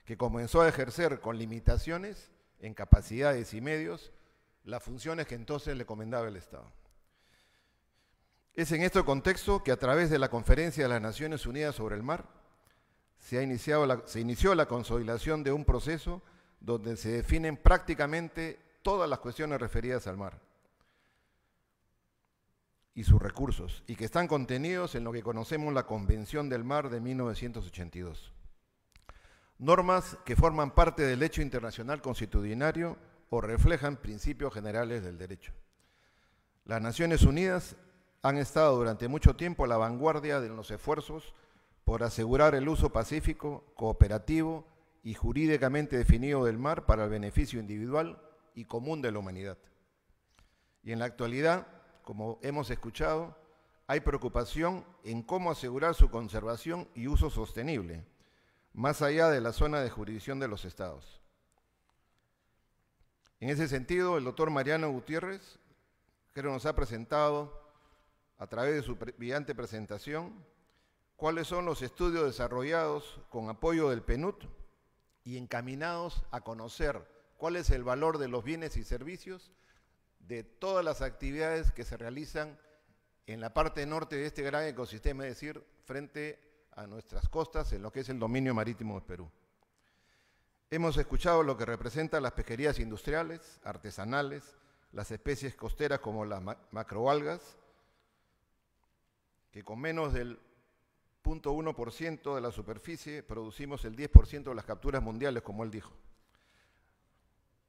que comenzó a ejercer con limitaciones en capacidades y medios las funciones que entonces le encomendaba el Estado. Es en este contexto que a través de la Conferencia de las Naciones Unidas sobre el Mar se inició la consolidación de un proceso donde se definen prácticamente todas las cuestiones referidas al mar y sus recursos, y que están contenidos en lo que conocemos la Convención del Mar de 1982. Normas que forman parte del derecho internacional consuetudinario o reflejan principios generales del derecho. Las Naciones Unidas han estado durante mucho tiempo a la vanguardia de los esfuerzos por asegurar el uso pacífico, cooperativo y jurídicamente definido del mar para el beneficio individual y común de la humanidad. Y en la actualidad, como hemos escuchado, hay preocupación en cómo asegurar su conservación y uso sostenible, más allá de la zona de jurisdicción de los estados. En ese sentido, el doctor Mariano Gutiérrez, que nos ha presentado a través de su brillante presentación cuáles son los estudios desarrollados con apoyo del PNUD y encaminados a conocer cuál es el valor de los bienes y servicios de todas las actividades que se realizan en la parte norte de este gran ecosistema, es decir, frente a nuestras costas en lo que es el dominio marítimo de Perú. Hemos escuchado lo que representan las pesquerías industriales, artesanales, las especies costeras como las macroalgas, que con menos del 0.1% de la superficie producimos el 10% de las capturas mundiales, como él dijo.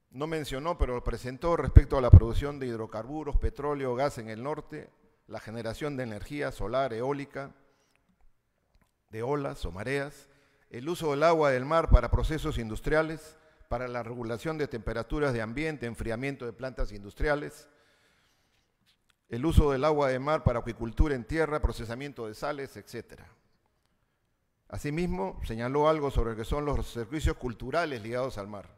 No mencionó, pero lo presentó respecto a la producción de hidrocarburos, petróleo, gas en el norte, la generación de energía solar, eólica, de olas o mareas, el uso del agua del mar para procesos industriales, para la regulación de temperaturas de ambiente, enfriamiento de plantas industriales, el uso del agua de mar para acuicultura en tierra, procesamiento de sales, etc. Asimismo, señaló algo sobre lo que son los servicios culturales ligados al mar: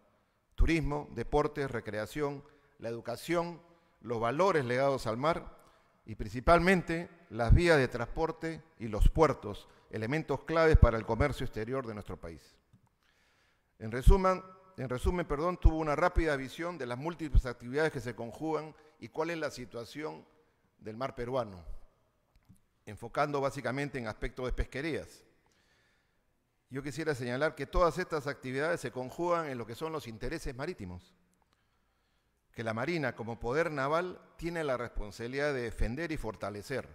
turismo, deportes, recreación, la educación, los valores ligados al mar y principalmente las vías de transporte y los puertos, elementos claves para el comercio exterior de nuestro país. En resumen, tuvo una rápida visión de las múltiples actividades que se conjugan y cuál es la situación del mar peruano, enfocando básicamente en aspectos de pesquerías. Yo quisiera señalar que todas estas actividades se conjugan en lo que son los intereses marítimos, que la Marina, como poder naval, tiene la responsabilidad de defender y fortalecer,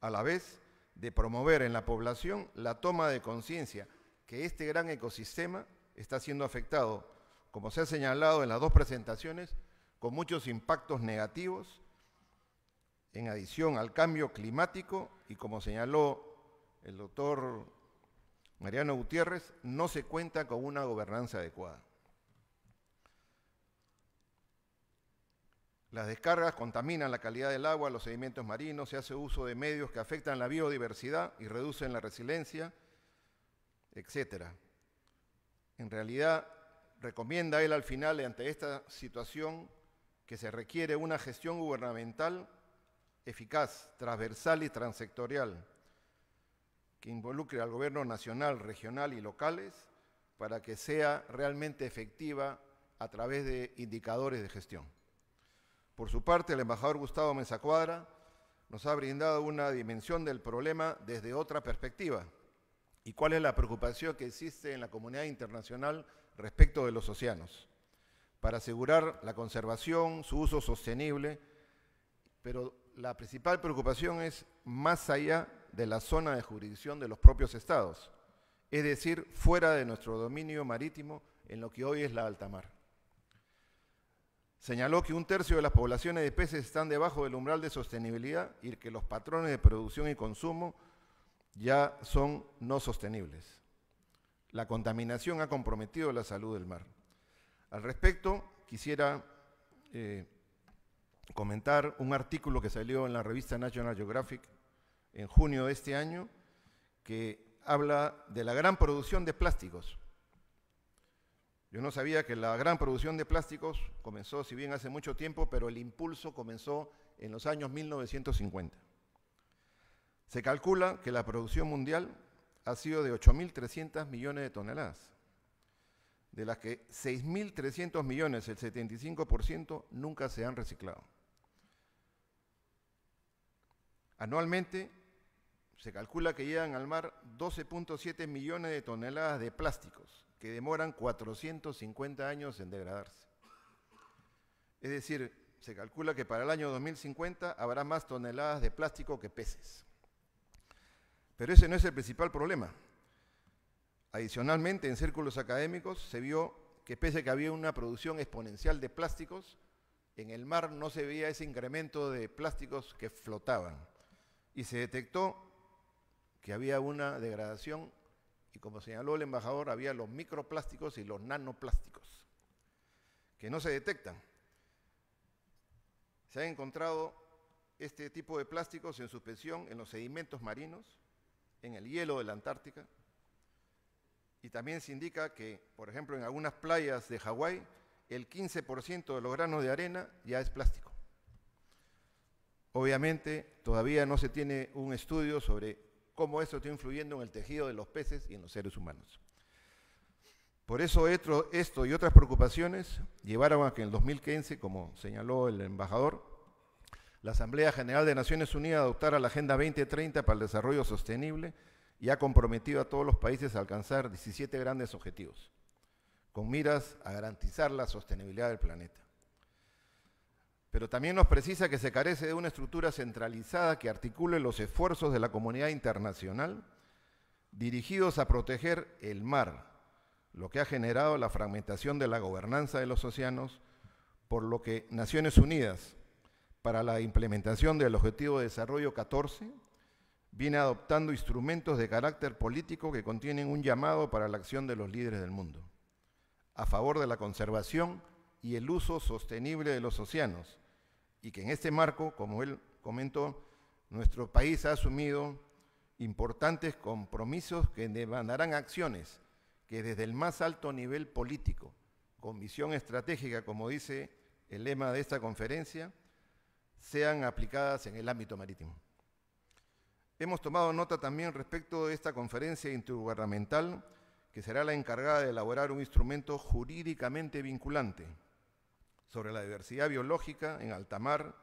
a la vez de promover en la población la toma de conciencia que este gran ecosistema está siendo afectado, como se ha señalado en las dos presentaciones, con muchos impactos negativos, en adición al cambio climático, y como señaló el doctor Mariano Gutiérrez, no se cuenta con una gobernanza adecuada. Las descargas contaminan la calidad del agua, los sedimentos marinos, se hace uso de medios que afectan la biodiversidad y reducen la resiliencia, etc. En realidad, recomienda él al final, ante esta situación, que se requiere una gestión gubernamental eficaz, transversal y transsectorial, que involucre al gobierno nacional, regional y locales para que sea realmente efectiva a través de indicadores de gestión. Por su parte, el embajador Gustavo Meza Cuadra nos ha brindado una dimensión del problema desde otra perspectiva. ¿Y cuál es la preocupación que existe en la comunidad internacional respecto de los océanos? Para asegurar la conservación, su uso sostenible, pero la principal preocupación es más allá de la zona de jurisdicción de los propios estados, es decir, fuera de nuestro dominio marítimo en lo que hoy es la alta mar. Señaló que 1/3 de las poblaciones de peces están debajo del umbral de sostenibilidad y que los patrones de producción y consumo ya son no sostenibles. La contaminación ha comprometido la salud del mar. Al respecto, quisiera comentar un artículo que salió en la revista National Geographic en junio de este año, que habla de la gran producción de plásticos. Yo no sabía que la gran producción de plásticos comenzó, si bien hace mucho tiempo, pero el impulso comenzó en los años 1950. Se calcula que la producción mundial ha sido de 8.300 millones de toneladas, de las que 6.300 millones, el 75%, nunca se han reciclado. Anualmente se calcula que llegan al mar 12.7 millones de toneladas de plásticos, que demoran 450 años en degradarse. Es decir, se calcula que para el año 2050 habrá más toneladas de plástico que peces. Pero ese no es el principal problema. Adicionalmente, en círculos académicos se vio que pese a que había una producción exponencial de plásticos, en el mar no se veía ese incremento de plásticos que flotaban. Y se detectó que había una degradación y, como señaló el embajador, había los microplásticos y los nanoplásticos, que no se detectan. Se han encontrado este tipo de plásticos en suspensión en los sedimentos marinos, en el hielo de la Antártica, y también se indica que, por ejemplo, en algunas playas de Hawái, el 15% de los granos de arena ya es plástico. Obviamente, todavía no se tiene un estudio sobre cómo esto está influyendo en el tejido de los peces y en los seres humanos. Por eso esto y otras preocupaciones llevaron a que en el 2015, como señaló el embajador, la Asamblea General de Naciones Unidas adoptara la Agenda 2030 para el Desarrollo Sostenible y ha comprometido a todos los países a alcanzar 17 grandes objetivos, con miras a garantizar la sostenibilidad del planeta. Pero también nos precisa que se carece de una estructura centralizada que articule los esfuerzos de la comunidad internacional dirigidos a proteger el mar, lo que ha generado la fragmentación de la gobernanza de los océanos, por lo que Naciones Unidas, para la implementación del Objetivo de Desarrollo 14, viene adoptando instrumentos de carácter político que contienen un llamado para la acción de los líderes del mundo, a favor de la conservación y el uso sostenible de los océanos, y que en este marco, como él comentó, nuestro país ha asumido importantes compromisos que demandarán acciones que desde el más alto nivel político, con visión estratégica, como dice el lema de esta conferencia, sean aplicadas en el ámbito marítimo. Hemos tomado nota también respecto de esta conferencia intergubernamental, que será la encargada de elaborar un instrumento jurídicamente vinculante sobre la diversidad biológica en alta mar,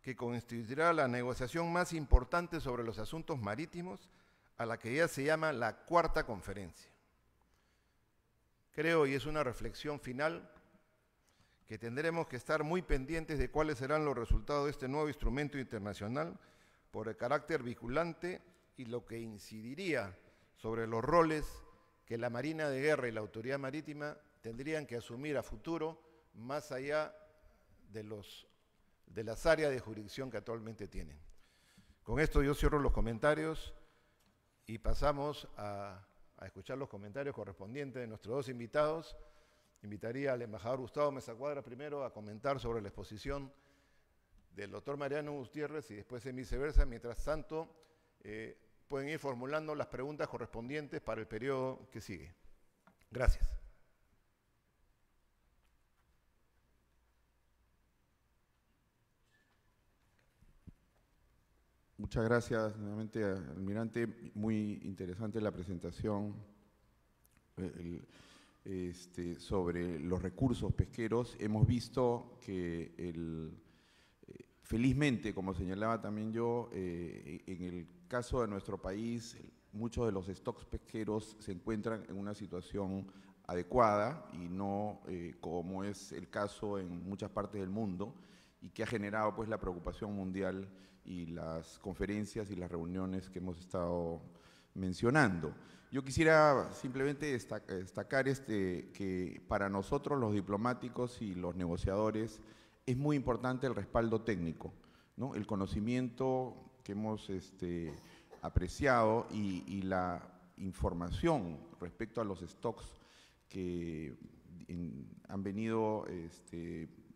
que constituirá la negociación más importante sobre los asuntos marítimos, a la que ya se llama la cuarta conferencia. Creo, y es una reflexión final, que tendremos que estar muy pendientes de cuáles serán los resultados de este nuevo instrumento internacional por el carácter vinculante y lo que incidiría sobre los roles que la Marina de Guerra y la Autoridad Marítima tendrían que asumir a futuro, más allá de las áreas de jurisdicción que actualmente tienen. Con esto yo cierro los comentarios y pasamos a escuchar los comentarios correspondientes de nuestros dos invitados. Invitaría al embajador Gustavo Meza Cuadra primero a comentar sobre la exposición del doctor Mariano Gutiérrez y después en viceversa. Mientras tanto, pueden ir formulando las preguntas correspondientes para el periodo que sigue. Gracias. Muchas gracias nuevamente, almirante. Muy interesante la presentación sobre los recursos pesqueros. Hemos visto que felizmente, como señalaba también yo, en el caso de nuestro país, muchos de los stocks pesqueros se encuentran en una situación adecuada y no como es el caso en muchas partes del mundo, y que ha generado pues la preocupación mundial y las conferencias y las reuniones que hemos estado mencionando. Yo quisiera simplemente destacar que para nosotros los diplomáticos y los negociadores es muy importante el respaldo técnico, ¿no? El conocimiento que hemos apreciado y la información respecto a los stocks que han venido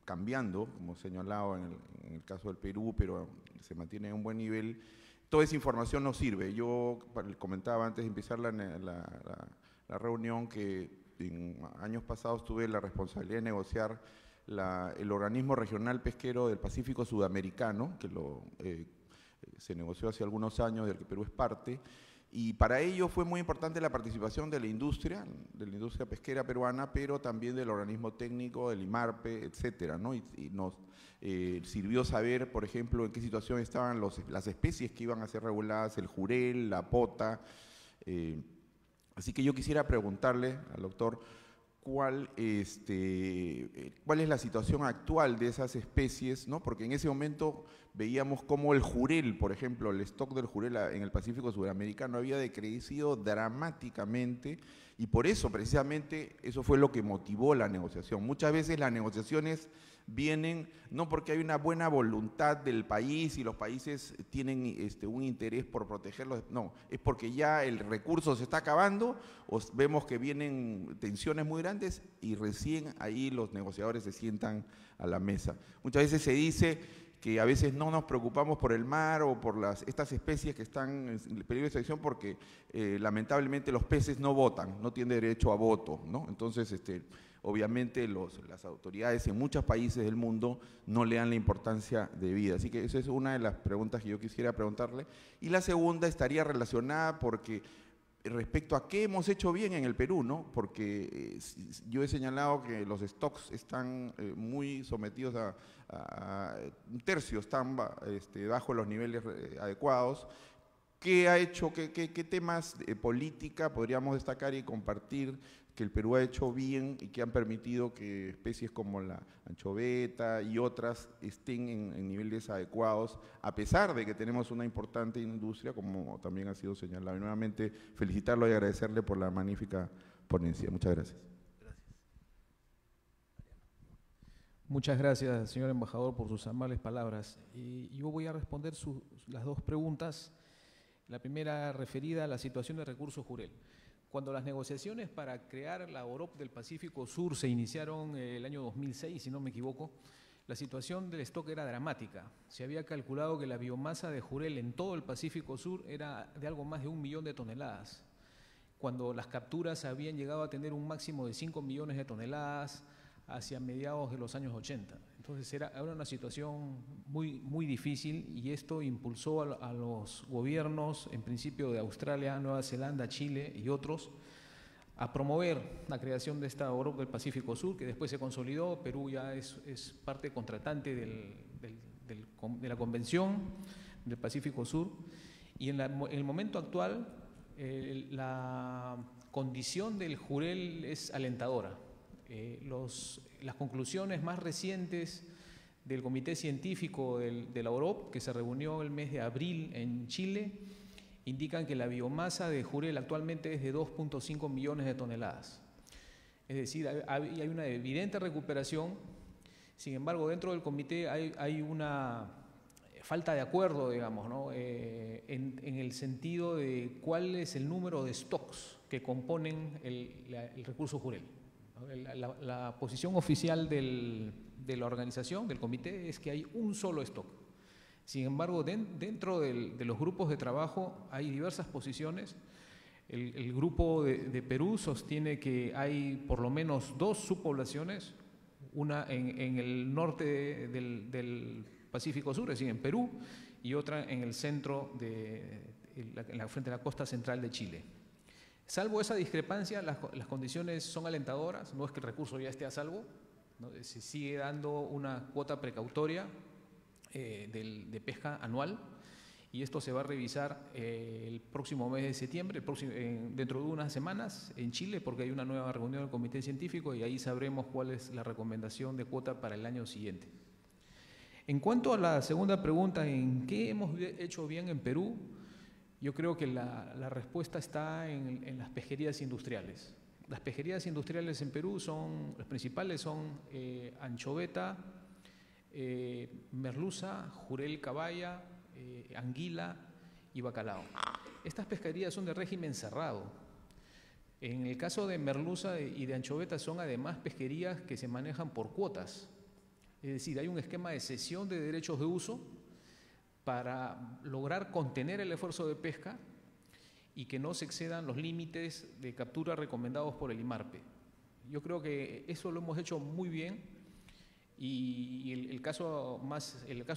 cambiando, como señalado en el caso del Perú, pero se mantiene en un buen nivel. Toda esa información nos sirve. Yo comentaba antes de empezar la reunión que en años pasados tuve la responsabilidad de negociar el organismo regional pesquero del Pacífico Sudamericano, que se negoció hace algunos años, del que Perú es parte, y para ello fue muy importante la participación de la industria pesquera peruana, pero también del organismo técnico, del IMARPE, etcétera, ¿no? Y nos sirvió saber, por ejemplo, en qué situación estaban las especies que iban a ser reguladas, el jurel, la pota. Así que yo quisiera preguntarle al doctor cuál es la situación actual de esas especies, ¿no? Porque en ese momento veíamos cómo el jurel, por ejemplo, el stock del jurel en el Pacífico Sudamericano había decrecido dramáticamente, y por eso precisamente eso fue lo que motivó la negociación. Muchas veces las negociaciones vienen no porque hay una buena voluntad del país y los países tienen un interés por protegerlos, no, es porque ya el recurso se está acabando, o vemos que vienen tensiones muy grandes y recién ahí los negociadores se sientan a la mesa. Muchas veces se dice que a veces no nos preocupamos por el mar o por estas especies que están en peligro de extinción porque lamentablemente los peces no votan, no tienen derecho a voto, ¿no? Entonces, obviamente las autoridades en muchos países del mundo no le dan la importancia debida. Así que esa es una de las preguntas que yo quisiera preguntarle. Y la segunda estaría relacionada porque respecto a qué hemos hecho bien en el Perú, ¿no? Porque yo he señalado que los stocks están muy sometidos un tercio están bajo los niveles adecuados. ¿Qué ha hecho, qué temas de política podríamos destacar y compartir que el Perú ha hecho bien y que han permitido que especies como la anchoveta y otras estén en niveles adecuados, a pesar de que tenemos una importante industria, como también ha sido señalado? Y nuevamente felicitarlo y agradecerle por la magnífica ponencia. Muchas gracias. Muchas gracias, señor embajador, por sus amables palabras. Yo voy a responder las dos preguntas. La primera referida a la situación de recursos jurel. Cuando las negociaciones para crear la OROP del Pacífico Sur se iniciaron el año 2006, si no me equivoco, la situación del stock era dramática. Se había calculado que la biomasa de jurel en todo el Pacífico Sur era de algo más de 1 millón de toneladas, cuando las capturas habían llegado a tener un máximo de 5 millones de toneladas hacia mediados de los años 80. Entonces era una situación muy, muy difícil, y esto impulsó a los gobiernos, en principio de Australia, Nueva Zelanda, Chile y otros, a promover la creación de esta OROP del Pacífico Sur, que después se consolidó. Perú ya es parte contratante de la Convención del Pacífico Sur, y en el momento actual la condición del jurel es alentadora. Las conclusiones más recientes del Comité Científico de la OROP, que se reunió el mes de abril en Chile, indican que la biomasa de jurel actualmente es de 2.5 millones de toneladas. Es decir, hay una evidente recuperación. Sin embargo, dentro del comité hay una falta de acuerdo, digamos, ¿no? En el sentido de cuál es el número de stocks que componen el recurso jurel. La posición oficial de la organización, del comité, es que hay un solo stock. Sin embargo, dentro de los grupos de trabajo hay diversas posiciones. El grupo de Perú sostiene que hay por lo menos 2 subpoblaciones, una en el norte del Pacífico Sur, es decir, en Perú, y otra en el centro, en la frente de la costa central de Chile. Salvo esa discrepancia, las condiciones son alentadoras, no es que el recurso ya esté a salvo, ¿no? Se sigue dando una cuota precautoria de pesca anual, y esto se va a revisar el próximo mes de septiembre, dentro de unas semanas en Chile, porque hay una nueva reunión del comité científico y ahí sabremos cuál es la recomendación de cuota para el año siguiente. En cuanto a la segunda pregunta, ¿en qué hemos hecho bien en Perú? Yo creo que la respuesta está en las pesquerías industriales. Las pesquerías industriales en Perú las principales son anchoveta, merluza, jurel caballa, anguila y bacalao. Estas pesquerías son de régimen cerrado. En el caso de merluza y de anchoveta son además pesquerías que se manejan por cuotas. Es decir, hay un esquema de cesión de derechos de uso para lograr contener el esfuerzo de pesca y que no se excedan los límites de captura recomendados por el IMARPE. Yo creo que eso lo hemos hecho muy bien. Y el caso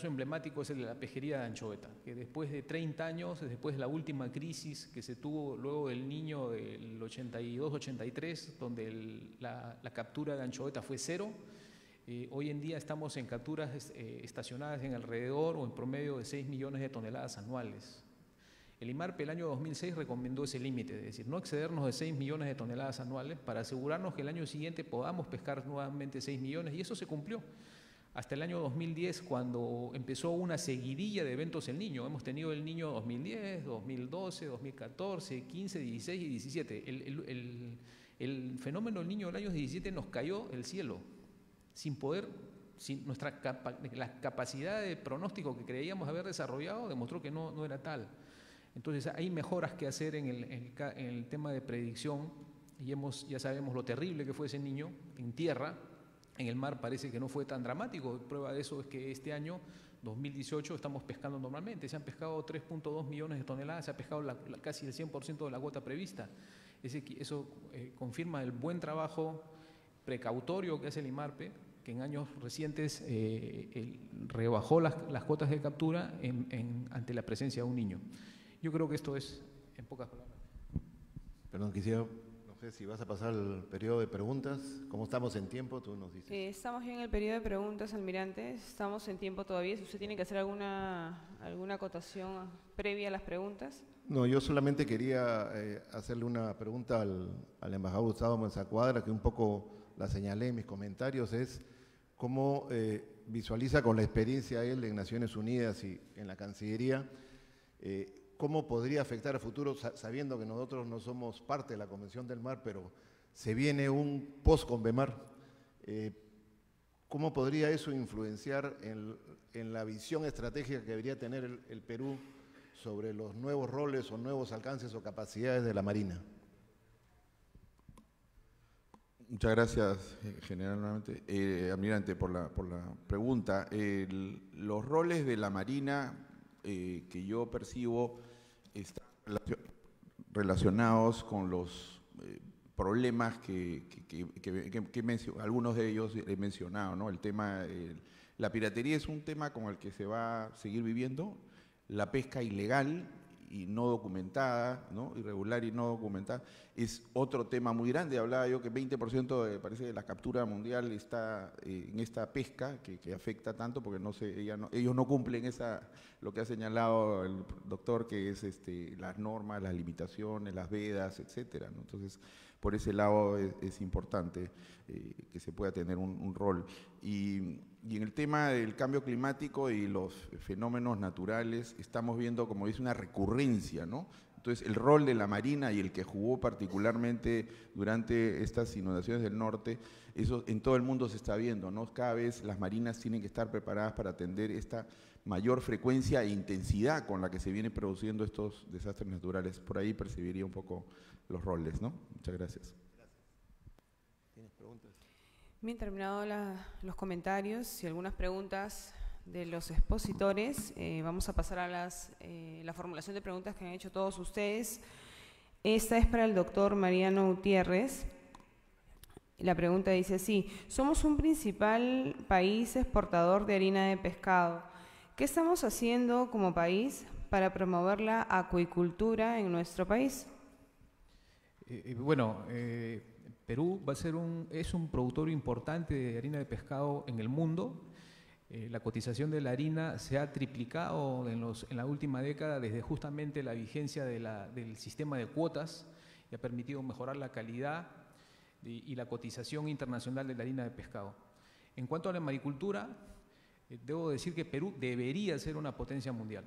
emblemático es el de la pesquería de anchoveta, que después de 30 años, después de la última crisis que se tuvo luego del Niño del 82-83, donde la captura de anchoveta fue cero, hoy en día estamos en capturas estacionadas en alrededor o en promedio de 6 millones de toneladas anuales. El IMARPE el año 2006 recomendó ese límite, es decir, no excedernos de 6 millones de toneladas anuales para asegurarnos que el año siguiente podamos pescar nuevamente 6 millones, y eso se cumplió. Hasta el año 2010, cuando empezó una seguidilla de eventos El Niño. Hemos tenido El Niño 2010, 2012, 2014, 15, 16 y 17. El fenómeno del Niño del año 17 nos cayó del cielo, sin la capacidad de pronóstico que creíamos haber desarrollado demostró que no era tal. Entonces hay mejoras que hacer en el tema de predicción, y ya sabemos lo terrible que fue ese niño en tierra. En el mar parece que no fue tan dramático. Prueba de eso es que este año, 2018, estamos pescando normalmente. Se han pescado 3.2 millones de toneladas, se ha pescado casi el 100% de la cuota prevista. Eso confirma el buen trabajo precautorio que hace el IMARPE, que en años recientes rebajó las cuotas de captura ante la presencia de un niño. Yo creo que esto es, en pocas palabras. Perdón, no sé si vas a pasar el periodo de preguntas. ¿Cómo estamos en tiempo? Tú nos dices. Estamos bien en el periodo de preguntas, almirante. Estamos en tiempo todavía. Si usted tiene que hacer alguna acotación previa a las preguntas. No, yo solamente quería hacerle una pregunta al embajador Gustavo Menzacuadra, que un poco la señalé en mis comentarios, es cómo visualiza con la experiencia él en Naciones Unidas y en la Cancillería, cómo podría afectar a futuro, sabiendo que nosotros no somos parte de la Convención del Mar, pero se viene un post-Convemar. ¿Cómo podría eso influenciar en la visión estratégica que debería tener el Perú sobre los nuevos roles o nuevos alcances o capacidades de la Marina? Muchas gracias, general, nuevamente. Almirante, por la pregunta. Los roles de la Marina que yo percibo están relacionados con los problemas que algunos de ellos he mencionado, ¿no? El tema, la piratería es un tema con el que se va a seguir viviendo, la pesca ilegal y no documentada, ¿no? Irregular y no documentada, es otro tema muy grande. Hablaba yo que 20% parece de la captura mundial está en esta pesca que afecta tanto porque ellos no cumplen lo que ha señalado el doctor, que es las normas, las limitaciones, las vedas, etcétera, ¿no? Entonces, por ese lado es importante que se pueda tener un rol. Y en el tema del cambio climático y los fenómenos naturales, estamos viendo, como dice, una recurrencia, ¿no? Entonces, el rol de la Marina y el que jugó particularmente durante estas inundaciones del norte, eso en todo el mundo se está viendo, ¿no? Cada vez las marinas tienen que estar preparadas para atender esta mayor frecuencia e intensidad con la que se vienen produciendo estos desastres naturales. Por ahí percibiría un poco los roles, ¿no? Muchas gracias. ¿Tienes preguntas? Bien, terminado los comentarios y algunas preguntas de los expositores, vamos a pasar a la formulación de preguntas que han hecho todos ustedes. Esta es para el doctor Mariano Gutiérrez. La pregunta dice así: somos un principal país exportador de harina de pescado. ¿Qué estamos haciendo como país para promover la acuicultura en nuestro país? Perú es un productor importante de harina de pescado en el mundo. La cotización de la harina se ha triplicado en la última década desde justamente la vigencia del sistema de cuotas y ha permitido mejorar la calidad y la cotización internacional de la harina de pescado. En cuanto a la maricultura, debo decir que Perú debería ser una potencia mundial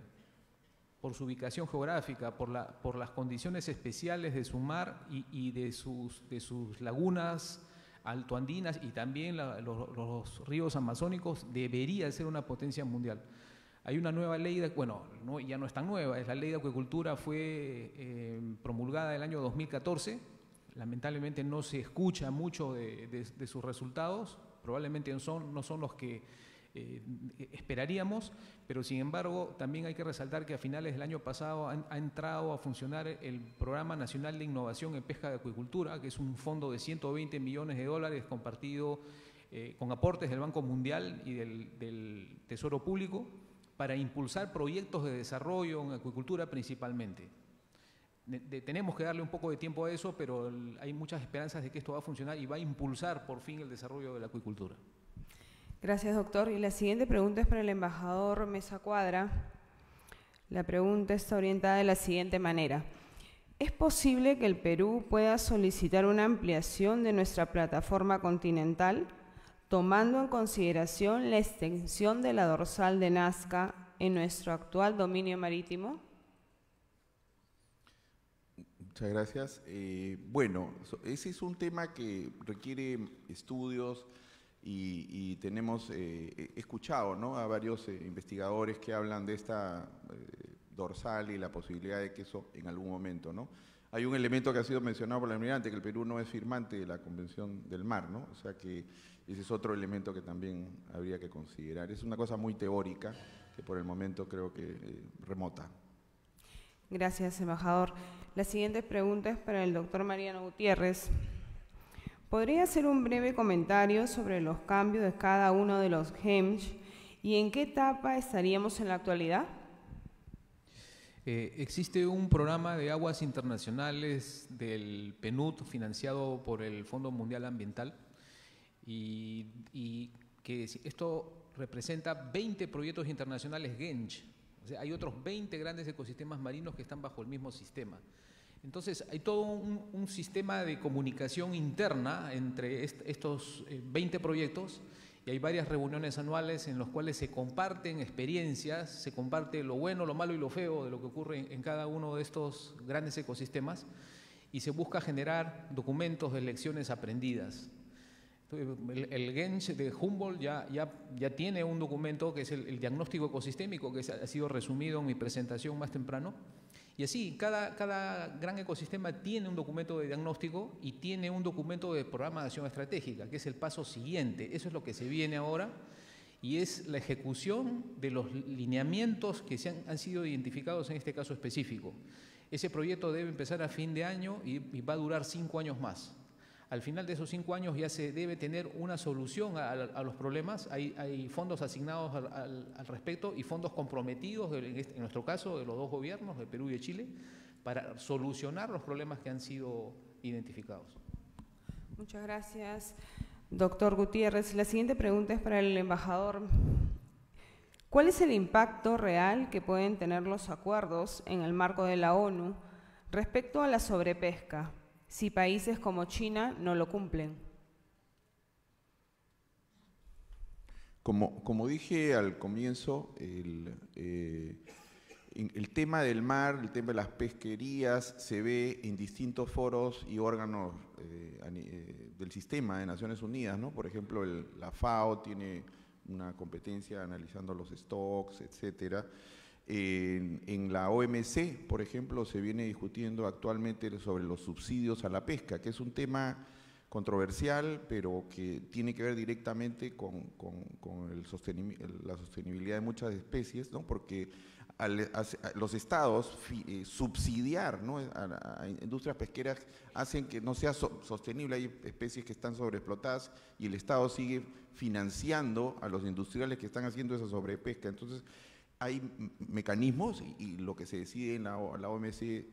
por su ubicación geográfica, por las condiciones especiales de su mar y de sus lagunas altoandinas y también los ríos amazónicos. Debería ser una potencia mundial. Hay una nueva ley, ya no es tan nueva, es la ley de acuicultura, fue promulgada el año 2014, lamentablemente no se escucha mucho de sus resultados, probablemente no son los que esperaríamos, pero sin embargo también hay que resaltar que a finales del año pasado ha entrado a funcionar el Programa Nacional de Innovación en Pesca de Acuicultura, que es un fondo de 120 millones de dólares compartido con aportes del Banco Mundial y del Tesoro Público para impulsar proyectos de desarrollo en acuicultura principalmente. Tenemos que darle un poco de tiempo a eso, pero hay muchas esperanzas de que esto va a funcionar y va a impulsar por fin el desarrollo de la acuicultura. Gracias, doctor. Y la siguiente pregunta es para el embajador Mesa Cuadra. La pregunta está orientada de la siguiente manera. ¿Es posible que el Perú pueda solicitar una ampliación de nuestra plataforma continental, tomando en consideración la extensión de la dorsal de Nazca en nuestro actual dominio marítimo? Muchas gracias. Ese es un tema que requiere estudios y tenemos escuchado, ¿no?, a varios investigadores que hablan de esta dorsal y la posibilidad de que eso en algún momento, ¿no? Hay un elemento que ha sido mencionado por la almirante, que el Perú no es firmante de la Convención del Mar, ¿no? O sea que ese es otro elemento que también habría que considerar. Es una cosa muy teórica que por el momento creo que remota. Gracias, embajador. La siguiente pregunta es para el doctor Mariano Gutiérrez. ¿Podría hacer un breve comentario sobre los cambios de cada uno de los GEMS y en qué etapa estaríamos en la actualidad? Existe un programa de aguas internacionales del PNUD financiado por el Fondo Mundial Ambiental y que esto representa 20 proyectos internacionales GENCH. O sea, hay otros 20 grandes ecosistemas marinos que están bajo el mismo sistema. Entonces, hay todo un sistema de comunicación interna entre estos 20 proyectos y hay varias reuniones anuales en las cuales se comparten experiencias, se comparte lo bueno, lo malo y lo feo de lo que ocurre en cada uno de estos grandes ecosistemas y se busca generar documentos de lecciones aprendidas. El GENCH de Humboldt ya tiene un documento que es el diagnóstico ecosistémico, que ha sido resumido en mi presentación más temprano. Y así, cada gran ecosistema tiene un documento de diagnóstico y tiene un documento de programa de acción estratégica, que es el paso siguiente. Eso es lo que se viene ahora y es la ejecución de los lineamientos que han sido identificados en este caso específico. Ese proyecto debe empezar a fin de año y va a durar 5 años más. Al final de esos 5 años ya se debe tener una solución a los problemas. Hay fondos asignados al respecto y fondos comprometidos, en nuestro caso, de los dos gobiernos, de Perú y de Chile, para solucionar los problemas que han sido identificados. Muchas gracias, doctor Gutiérrez. La siguiente pregunta es para el embajador. ¿Cuál es el impacto real que pueden tener los acuerdos en el marco de la ONU respecto a la sobrepesca, si países como China no lo cumplen? Como dije al comienzo, el tema del mar, el tema de las pesquerías, se ve en distintos foros y órganos del sistema de Naciones Unidas, ¿no? Por ejemplo, la FAO tiene una competencia analizando los stocks, etcétera. En la OMC, por ejemplo, se viene discutiendo actualmente sobre los subsidios a la pesca, que es un tema controversial, pero que tiene que ver directamente con la sostenibilidad de muchas especies, ¿no? Porque los estados subsidiar, ¿no?, a industrias pesqueras hacen que no sea sostenible. Hay especies que están sobreexplotadas y el estado sigue financiando a los industriales que están haciendo esa sobrepesca. Entonces, hay mecanismos y lo que se decide en la OMC,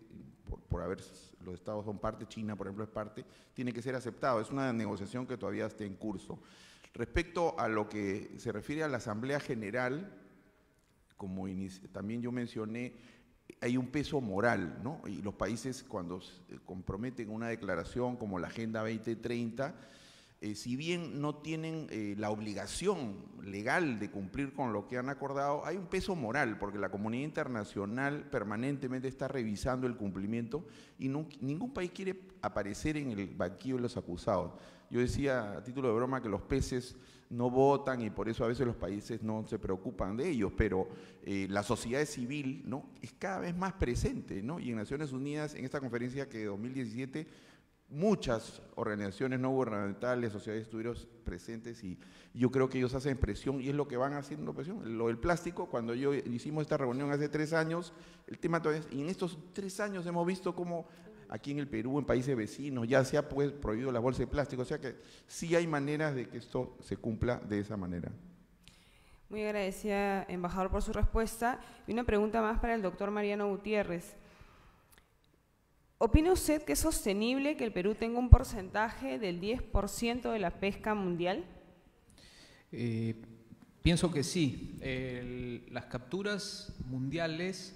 por haber, los estados son parte, China por ejemplo es parte, tiene que ser aceptado. Es una negociación que todavía está en curso. Respecto a lo que se refiere a la Asamblea General, como también yo mencioné, hay un peso moral, ¿no? Y los países cuando se comprometen una declaración como la Agenda 2030, si bien no tienen la obligación legal de cumplir con lo que han acordado, hay un peso moral, porque la comunidad internacional permanentemente está revisando el cumplimiento y ningún país quiere aparecer en el banquillo de los acusados. Yo decía a título de broma que los peces no votan y por eso a veces los países no se preocupan de ellos, pero la sociedad civil, ¿no?, es cada vez más presente, ¿no? Y en Naciones Unidas, en esta conferencia que 2017, muchas organizaciones no gubernamentales, sociedades estuvieron presentes y yo creo que ellos hacen presión y es lo que van haciendo presión. Lo del plástico, cuando hicimos esta reunión hace 3 años, el tema todavía y en estos 3 años hemos visto cómo aquí en el Perú, en países vecinos, ya se ha pues prohibido la bolsa de plástico, o sea que sí hay maneras de que esto se cumpla de esa manera. Muy agradecida, embajador, por su respuesta. Y una pregunta más para el doctor Mariano Gutiérrez. ¿Opina usted que es sostenible que el Perú tenga un porcentaje del 10% de la pesca mundial? Pienso que sí. Las capturas mundiales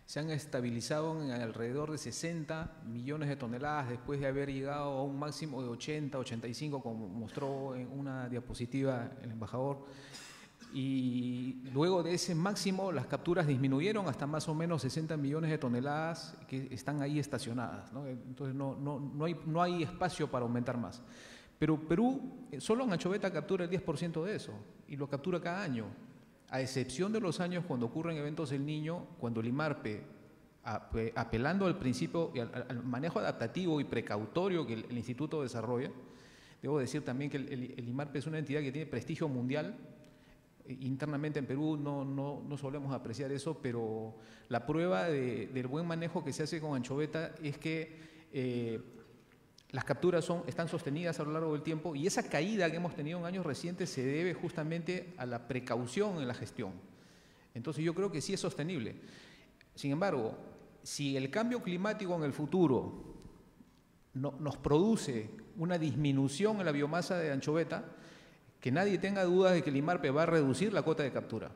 se han estabilizado en alrededor de 60 millones de toneladas después de haber llegado a un máximo de 80, 85, como mostró en una diapositiva el embajador. Y luego de ese máximo las capturas disminuyeron hasta más o menos 60 millones de toneladas que están ahí estacionadas, ¿no? Entonces no hay espacio para aumentar más. Pero Perú solo en anchoveta captura el 10% de eso y lo captura cada año, a excepción de los años cuando ocurren eventos del Niño, cuando el IMARPE, apelando al principio, al manejo adaptativo y precautorio que el Instituto desarrolla. Debo decir también que el IMARPE es una entidad que tiene prestigio mundial. Internamente en Perú no solemos apreciar eso, pero la prueba del buen manejo que se hace con anchoveta es que las capturas están sostenidas a lo largo del tiempo y esa caída que hemos tenido en años recientes se debe justamente a la precaución en la gestión. Entonces yo creo que sí es sostenible. Sin embargo, si el cambio climático en el futuro nos produce una disminución en la biomasa de anchoveta, que nadie tenga dudas de que el IMARPE va a reducir la cuota de captura,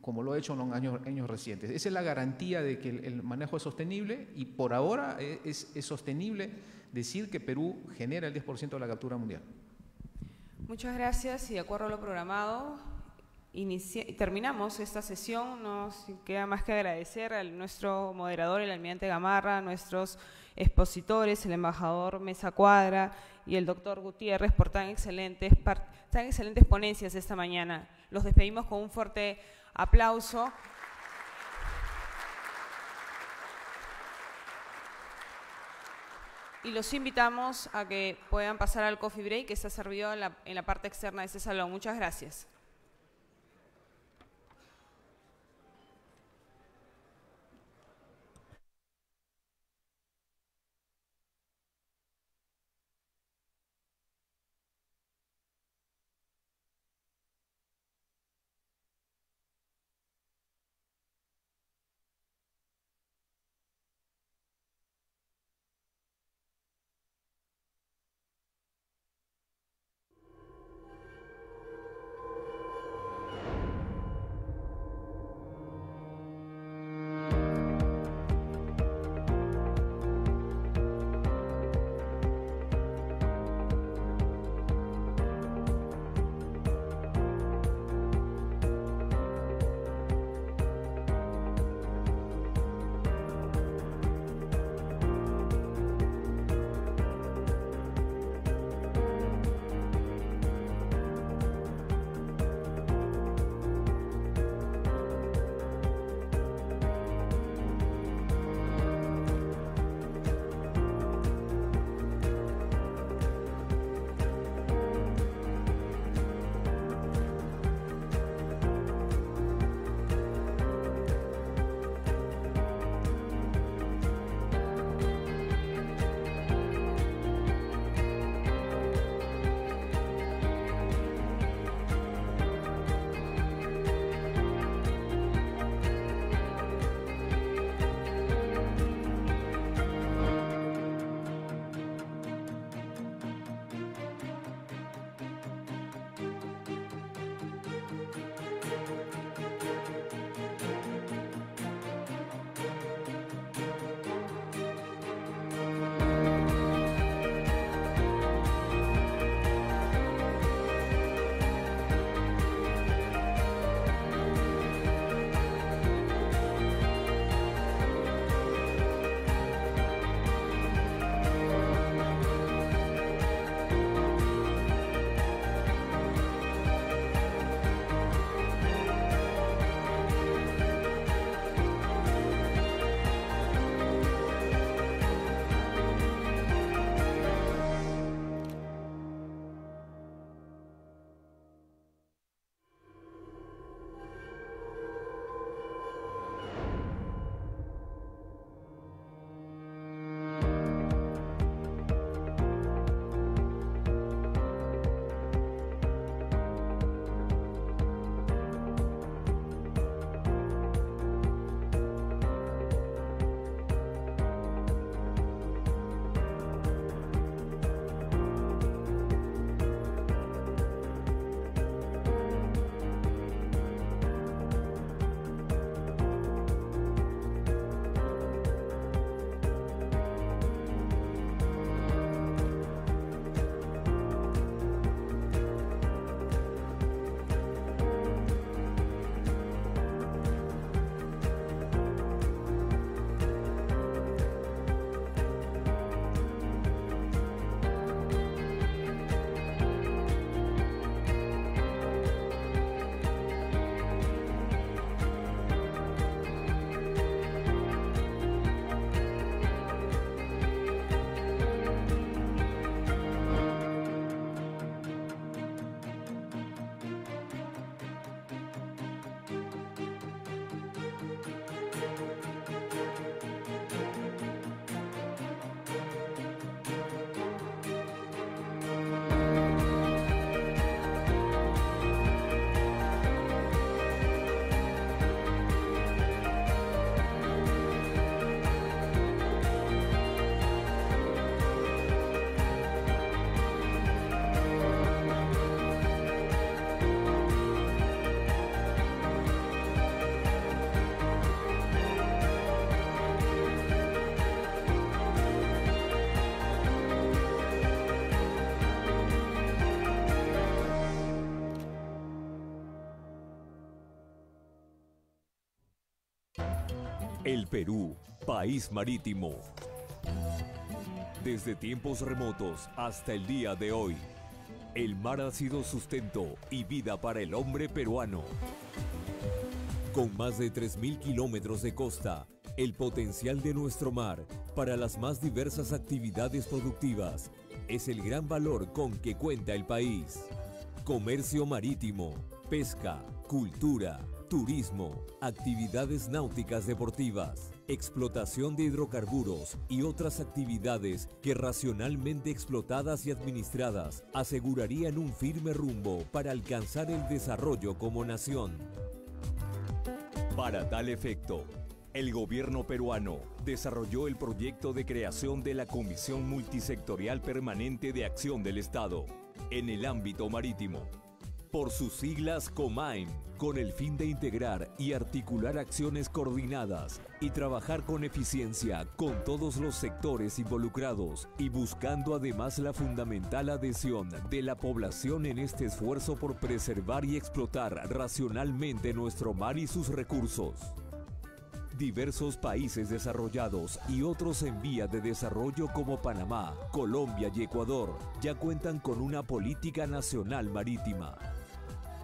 como lo ha hecho en los años recientes. Esa es la garantía de que el manejo es sostenible y por ahora es sostenible decir que Perú genera el 10% de la captura mundial. Muchas gracias y de acuerdo a lo programado, terminamos esta sesión. Nos queda más que agradecer a nuestro moderador, el almirante Gamarra, a nuestros expositores, el embajador Mesa Cuadra y el doctor Gutiérrez por tan excelentes ponencias esta mañana. Los despedimos con un fuerte aplauso. Y los invitamos a que puedan pasar al coffee break que está servido en la parte externa de este salón. Muchas gracias. El Perú, país marítimo. Desde tiempos remotos hasta el día de hoy, el mar ha sido sustento y vida para el hombre peruano. Con más de 3.000 kilómetros de costa, el potencial de nuestro mar para las más diversas actividades productivas es el gran valor con que cuenta el país. Comercio marítimo, pesca, cultura, turismo, actividades náuticas deportivas, explotación de hidrocarburos y otras actividades que racionalmente explotadas y administradas asegurarían un firme rumbo para alcanzar el desarrollo como nación. Para tal efecto, el gobierno peruano desarrolló el proyecto de creación de la Comisión Multisectorial Permanente de Acción del Estado en el ámbito marítimo, por sus siglas COMAIM, con el fin de integrar y articular acciones coordinadas y trabajar con eficiencia con todos los sectores involucrados y buscando además la fundamental adhesión de la población en este esfuerzo por preservar y explotar racionalmente nuestro mar y sus recursos. Diversos países desarrollados y otros en vía de desarrollo como Panamá, Colombia y Ecuador ya cuentan con una política nacional marítima.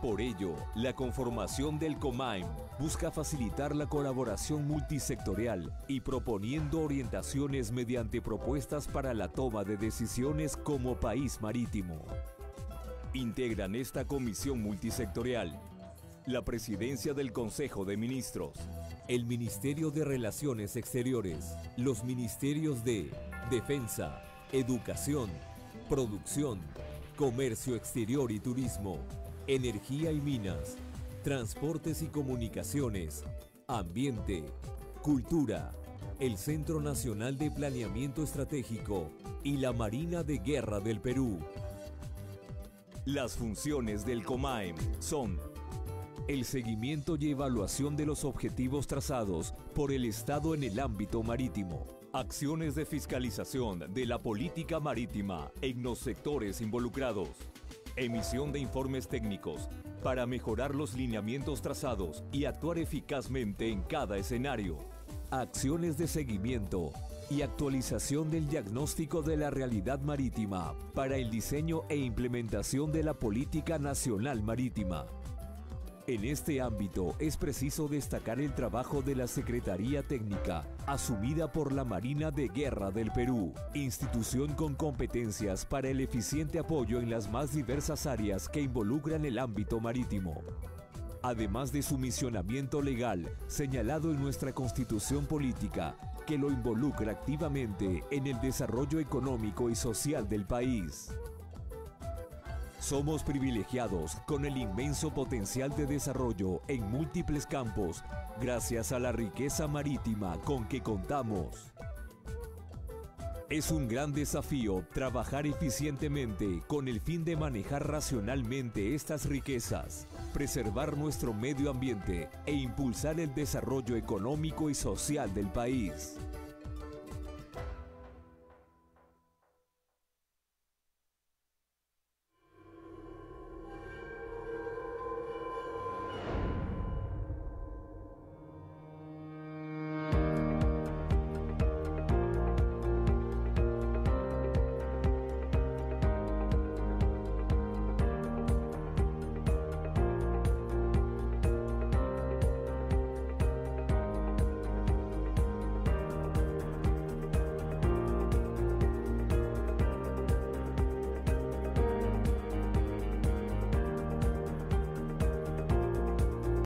Por ello, la conformación del COMAIM busca facilitar la colaboración multisectorial y proponiendo orientaciones mediante propuestas para la toma de decisiones como país marítimo. Integran esta comisión multisectorial la Presidencia del Consejo de Ministros, el Ministerio de Relaciones Exteriores, los Ministerios de Defensa, Educación, Producción, Comercio Exterior y Turismo, Energía y Minas, Transportes y Comunicaciones, Ambiente, Cultura, el Centro Nacional de Planeamiento Estratégico y la Marina de Guerra del Perú. Las funciones del COMAIM son el seguimiento y evaluación de los objetivos trazados por el Estado en el ámbito marítimo, acciones de fiscalización de la política marítima en los sectores involucrados, emisión de informes técnicos para mejorar los lineamientos trazados y actuar eficazmente en cada escenario, acciones de seguimiento y actualización del diagnóstico de la realidad marítima para el diseño e implementación de la política nacional marítima. En este ámbito es preciso destacar el trabajo de la Secretaría Técnica, asumida por la Marina de Guerra del Perú, institución con competencias para el eficiente apoyo en las más diversas áreas que involucran el ámbito marítimo. Además de su misionamiento legal, señalado en nuestra Constitución Política, que lo involucra activamente en el desarrollo económico y social del país. Somos privilegiados con el inmenso potencial de desarrollo en múltiples campos, gracias a la riqueza marítima con que contamos. Es un gran desafío trabajar eficientemente con el fin de manejar racionalmente estas riquezas, preservar nuestro medio ambiente e impulsar el desarrollo económico y social del país.